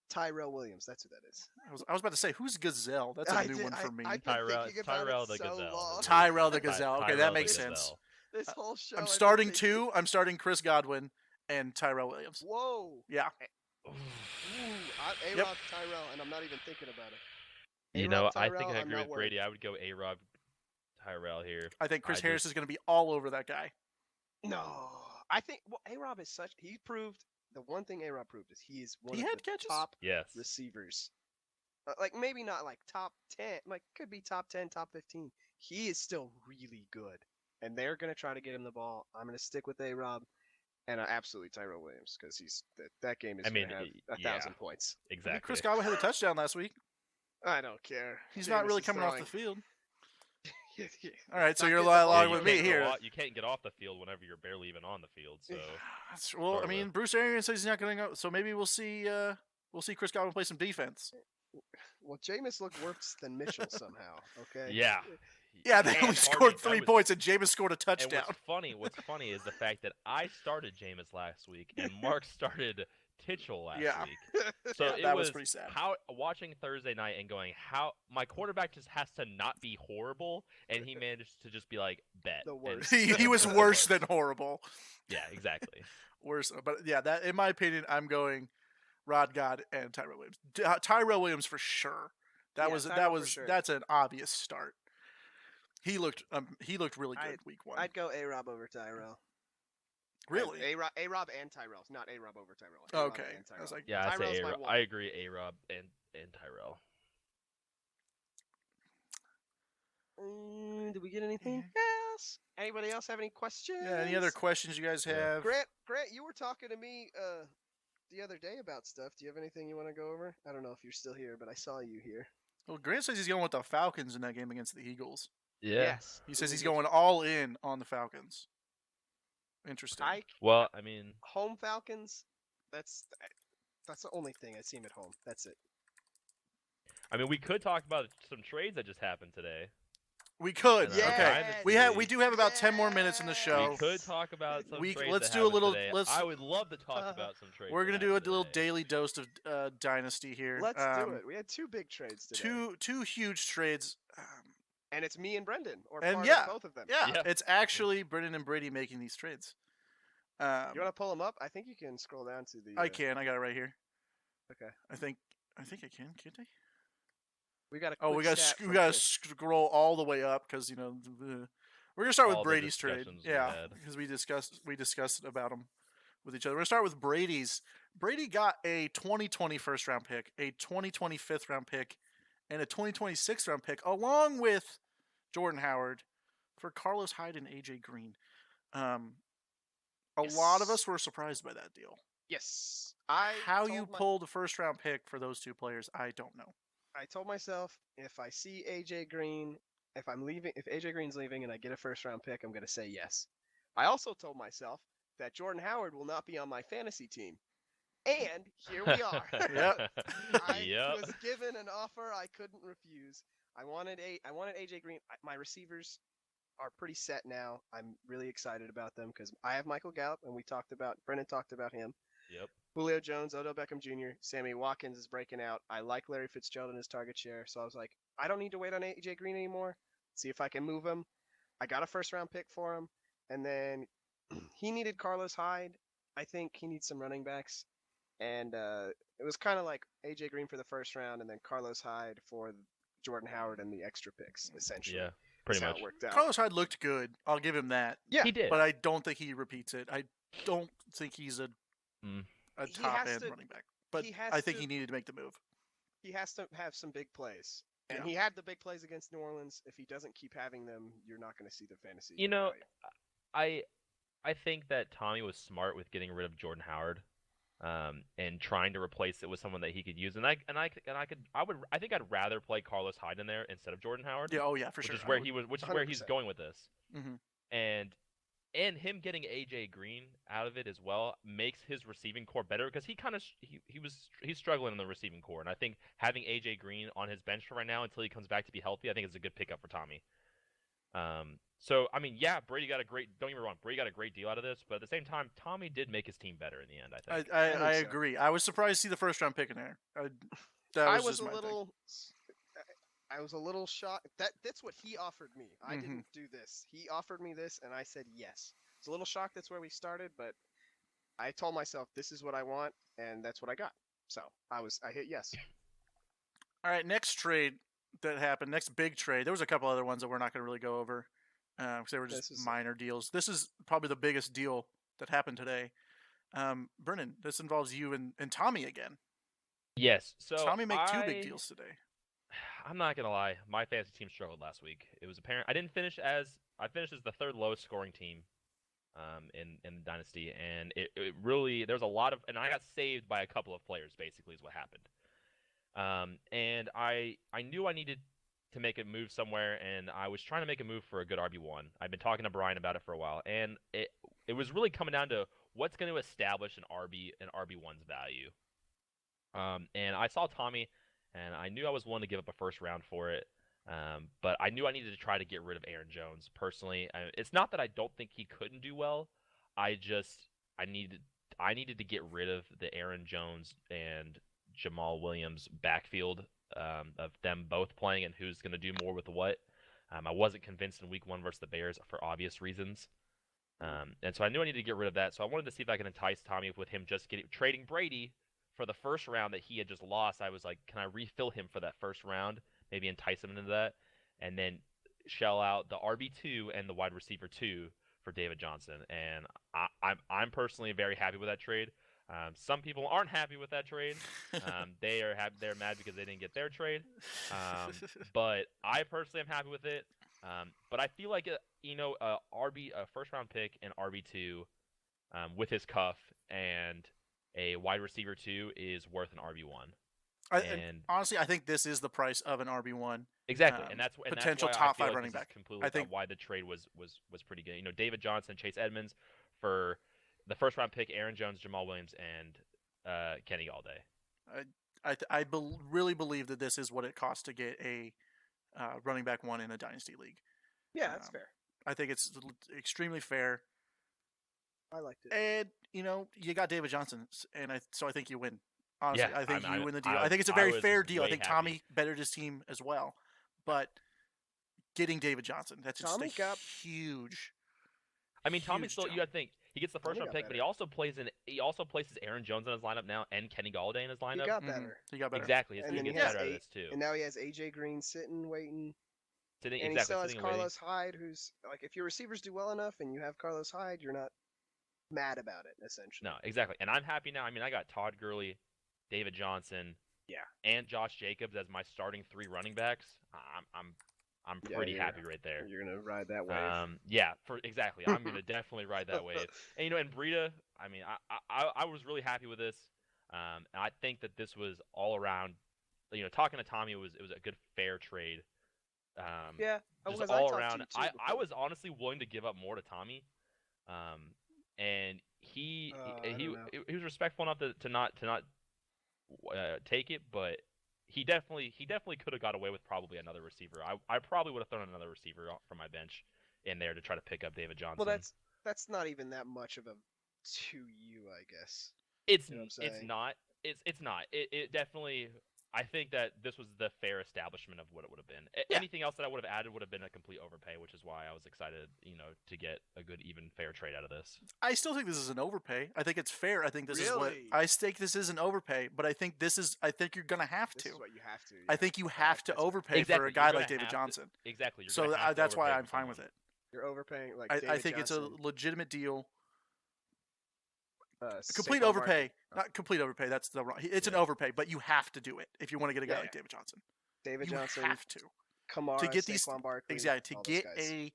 Tyrell Williams. That's who that is. I was about to say, who's Gazelle? That's a new one for me. Tyrell the Gazelle. Tyrell the Gazelle. Okay, that makes sense. This whole show. I'm starting two. I'm starting Chris Godwin and Tyrell Williams. Whoa. Yeah. A-Rob, Tyrell, and I'm not even thinking about it. You know, I think I agree with Brady. I would go A-Rob, Tyrell here. I think Chris Harris is going to be all over that guy. No. I think A-Rob is he proved, the one thing A-Rob proved is he is one of the top receivers. Like, maybe not like top 10, like could be top 10, top 15. He is still really good. And they're going to try to get him the ball. I'm going to stick with A-Rob and absolutely Tyrell Williams because that game is going to have 1,000 points. Exactly. I mean, Chris Godwin had a touchdown last week. I don't care. He's not really coming off the field. Yeah. All right, so you're along with me here. You can't get off the field whenever you're barely even on the field. So. Well, I mean, Bruce Arians says he's not going to go, so maybe we'll see Chris Godwin play some defense. Well, Jameis looked worse than Mitchell somehow. Okay. Yeah. Yeah, they only scored 3 points, and Jameis scored a touchdown. And what's funny is the fact that I started Jameis last week, and Mark started Titchell last week. So that was pretty sad. Watching Thursday night and going, how my quarterback just has to not be horrible, and he managed to just be like, bet. The worst. He was worse than horrible. Yeah, exactly. Worse, but yeah, that in my opinion, I'm going Rod God and Tyrell Williams. Tyrell Williams for sure. That's an obvious start. He looked really good week one. I'd go A-Rob over Tyrell. Really? A-Rob and Tyrell, not A-Rob over Tyrell. Okay. I was like, yeah, I agree. A-Rob and Tyrell. Did we get anything else? Anybody else have any questions? Yeah. Any other questions you guys have? Grant, you were talking to me the other day about stuff. Do you have anything you want to go over? I don't know if you're still here, but I saw you here. Well, Grant says he's going with the Falcons in that game against the Eagles. Yeah. Yes. He says he's going all in on the Falcons. Interesting. Well, I mean, home Falcons. That's the only thing I see him at home. That's it. I mean, we could talk about some trades that just happened today. We could. Yes. Okay. We do have about 10 more minutes in the show. We could talk about some trades. Let's do a little. I would love to talk about some trades. We're gonna do a little daily dose of Dynasty here. Let's do it. We had two big trades today. Two huge trades. And it's me and Brendan, or and part yeah, of both of them. Yeah, it's actually Brendan and Brady making these trades. You want to pull them up? I think you can scroll down to the. I can. I got it right here. Okay. I think I can. Can't I? We got. We got to scroll all the way up because we're gonna start with Brady's trade. Yeah, because we discussed about them with each other. We're gonna start with Brady's. Brady got a 2020 first round pick, a 2020 fifth round pick, and a 2026 round pick, along with Jordan Howard for Carlos Hyde and AJ Green. A lot of us were surprised by that deal. Yes. How you pulled the first round pick for those two players, I don't know. I told myself if I see AJ Green if I'm leaving, if AJ Green's leaving and I get a first round pick, I'm gonna say yes. I also told myself that Jordan Howard will not be on my fantasy team, and here we are. Yep. I Yep. was given an offer I couldn't refuse. I wanted AJ Green. My receivers are pretty set now. I'm really excited about them because I have Michael Gallup, and Brennan talked about him. Yep. Julio Jones, Odell Beckham Jr., Sammy Watkins is breaking out. I like Larry Fitzgerald in his target share, so I was like, I don't need to wait on AJ Green anymore. See if I can move him. I got a first round pick for him, and then he needed Carlos Hyde. I think he needs some running backs, and it was kind of like AJ Green for the first round, and then Carlos Hyde for Jordan Howard and the extra picks, essentially. Yeah. Pretty That's much. how it worked out. Carlos Hyde looked good. I'll give him that. Yeah, He did. But I don't think he repeats it. I don't think he's a He top has end to- running back. But he has I think to- he needed to make the move. He has to have some big plays. And Yeah. he had the big plays against New Orleans. If he doesn't keep having them, you're not going to see the fantasy. You know, value. I think that Tommy was smart with getting rid of Jordan Howard, and trying to replace it with someone that he could use. And I think I'd rather play Carlos Hyde in there instead of Jordan Howard. Yeah, oh yeah, for which sure. is where which is where he's 100%. going with this. Mhm. And him getting AJ Green out of it as well makes his receiving core better because he's struggling in the receiving core, and I think having AJ Green on his bench for right now until he comes back to be healthy, I think is a good pickup for Tommy. So I mean, yeah, Brady got don't get me wrong, Brady got a great deal out of this, but at the same time, Tommy did make his team better in the end. I think. I think so. agree. I was surprised to see the first round pick in there. I was just a my thing. little. I was a little shocked. That's what he offered me. I Mhm. didn't do this. He offered me this, and I said yes. I was a little shocked. That's where we started, but I told myself this is what I want, and that's what I got. So I hit yes. All right, next trade that happened, next big trade. There was a couple other ones that we're not going to really go over because they were just This is- minor deals. This is probably the biggest deal that happened today. Brennan, this involves you and Tommy again. Yes. So Tommy made two big deals today. I'm not gonna lie, my fantasy team struggled last week. It was apparent I finished as the third lowest scoring team, in the dynasty, and it really there's a lot of, and I got saved by a couple of players. Basically, is what happened. And I knew I needed to make a move somewhere, and I was trying to make a move for a good RB1. I've been talking to Brian about it for a while, and it was really coming down to what's going to establish an RB1's value. And I saw Tommy, and I knew I was willing to give up a first round for it. But I knew I needed to try to get rid of Aaron Jones personally. It's not that I don't think he couldn't do well. I needed to get rid of the Aaron Jones and Jamal Williams backfield, of them both playing and who's going to do more with what. I wasn't convinced in week 1 versus the Bears for obvious reasons. And so I knew I needed to get rid of that. So I wanted to see if I could entice Tommy with him just trading Brady for the first round that he had just lost. I was like, can I refill him for that first round? Maybe entice him into that, and then shell out the RB2 and the wide receiver 2 for David Johnson. And I'm personally very happy with that trade. Some people aren't happy with that trade. They're mad because they didn't get their trade. But I personally am happy with it. But I feel like a first round pick and RB2, with his cuff and a wide receiver 2 is worth an RB1. And honestly, I think this is the price of an RB1. Exactly, and that's potential why top I feel 5 like running this is back. completely I think why the trade was pretty good. David Johnson, Chase Edmonds for the first round pick, Aaron Jones, Jamal Williams, and Kenny Galladay. I really believe that this is what it costs to get a running back 1 in a dynasty league. Yeah, that's fair. I think it's extremely fair. I liked it. And you got David Johnson, and so I think you win. Honestly, Yeah, I think you win the deal. I I think it's a was very fair deal. I way think happy. Tommy bettered his team as well, but getting David Johnson, that's just Tommy got- huge. I mean, Tommy's huge still. jump. You got to think he gets the first Tommy round got pick, but he also places Aaron Jones in his lineup now and Kenny Galladay in his He lineup. got Mhm. better. He got better. Exactly, his And team then he gets has better out of this too. And now he has AJ Green sitting, waiting. Sitting And he exactly still has sitting and waiting. Carlos Hyde, who's like, if your receivers do well enough and you have Carlos Hyde, you're not mad about it, essentially. No, exactly, and I'm happy now. I mean, I got Todd Gurley, David Johnson, and Josh Jacobs as my starting 3 running backs. I'm pretty happy right there. You're gonna ride that wave. Exactly. I'm gonna definitely ride that wave. And and Breida, I mean, I was really happy with this. And I think that this was all around. Talking to Tommy, it was a good fair trade. Yeah, Just because all I talked around. to you too I before. was honestly willing to give up more to Tommy, and I don't know. he was respectful enough to not take it, but he definitely could have got away with probably another receiver. I probably would have thrown another receiver from my bench in there to try to pick up David Johnson. Well, that's not even that much of a to you, I guess. It's You know what I'm it's saying? not. It's not. It definitely. I think that this was the fair establishment of what it would have been. Yeah. Anything else that I would have added would have been a complete overpay, which is why I was excited, to get a good, even, fair trade out of this. I still think this is an overpay. I think it's fair. I think this is what Really? I think this is an overpay, but I think you're gonna have This to. is what you have to. I yeah. think you Okay, have to that's fair. overpay for Exactly. a guy You're like gonna David have Johnson. To, exactly. You're So gonna have to that's why overpay I'm for fine someone. with it. You're overpaying like I David think Johnson, it's a legitimate deal. Complete Saquon overpay, Barkley. not complete overpay. That's the wrong. It's an Yeah. overpay, but you have to do it if you want to get a guy Yeah, like David Johnson. David You Johnson, have to Kamara, get these Saquon Barkley, exactly all to those get guys.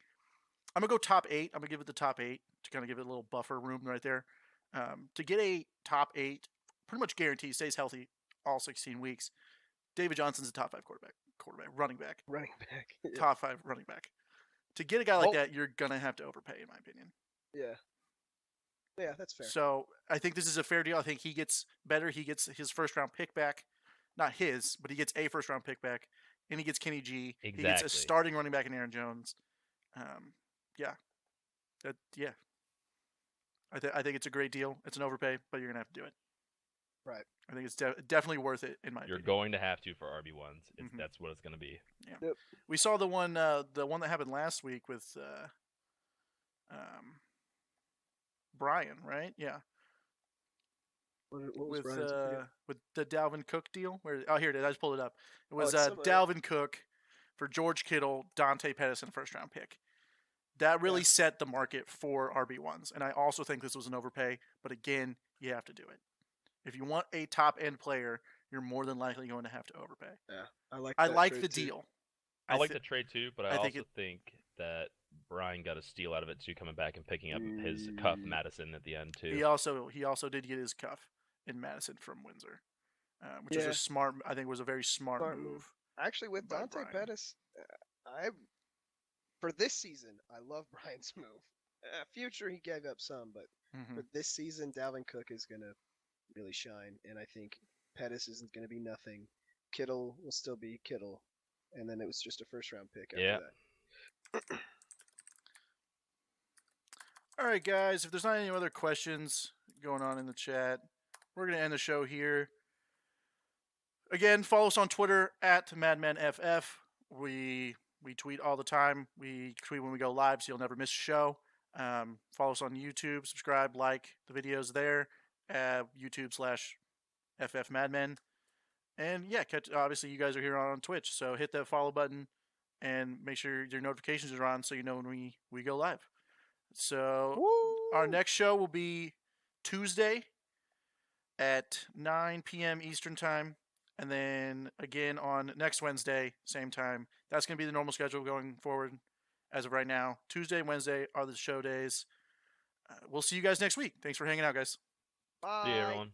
I'm gonna go top 8. I'm gonna give it the top 8 to kind of give it a little buffer room right there. To get a top 8, pretty much guaranteed stays healthy all 16 weeks. David Johnson's a top 5 running back, running back. Yeah. top 5 running back. To get a guy like that, you're gonna have to overpay, in my opinion. Yeah. Yeah, that's fair. So I think this is a fair deal. I think he gets better. He gets his first round pick back, not his, but he gets a first round pick back, and he gets Kenny G. He gets a Exactly. starting running back in Aaron Jones. Yeah, I think it's a great deal. It's an overpay, but you're gonna have to do it. Right. I think it's definitely worth it in my You're opinion. going to have to for RB1s. Mhm. That's what it's going to be. Yeah. Yep. We saw the one that happened last week with Brian, right? Yeah. What was With Brian's? I forget. with the Dalvin Cook deal. Here it is. I just pulled it up. It was it's similar. Dalvin Cook for George Kittle, Dante Pedersen first round pick. That really set the market for RB1s, and I also think this was an overpay. But again, you have to do it. If you want a top end player, you're more than likely going to have to overpay. Yeah, I I that like trade the too. deal. I like the trade too, but I think also think that Brian got a steal out of it too, coming back and picking up his cuff Madison at the end too. He also did get his cuff in Madison from Windsor, which is a smart. I think was a very smart move. Actually, with by Dante Brian. Pettis, for this season, I love Brian's move. Future, he gave up some, but for this season, Dalvin Cook is gonna really shine, and I think Pettis isn't gonna be nothing. Kittle will still be Kittle, and then it was just a first round pick after that. All right, guys. If there's not any other questions going on in the chat, we're gonna end the show here. Again, follow us on Twitter at MadmenFF. We tweet all the time. We tweet when we go live, so you'll never miss a show. Follow us on YouTube, subscribe, like the videos there at YouTube/FFMadmen. And yeah, obviously you guys are here on Twitch, so hit that follow button and make sure your notifications are on so you know when we go live. So our next show will be Tuesday at 9 p.m. Eastern time. And then again on next Wednesday, same time. That's going to be the normal schedule going forward as of right now. Tuesday and Wednesday are the show days. We'll see you guys next week. Thanks for hanging out, guys. Bye. See you, everyone.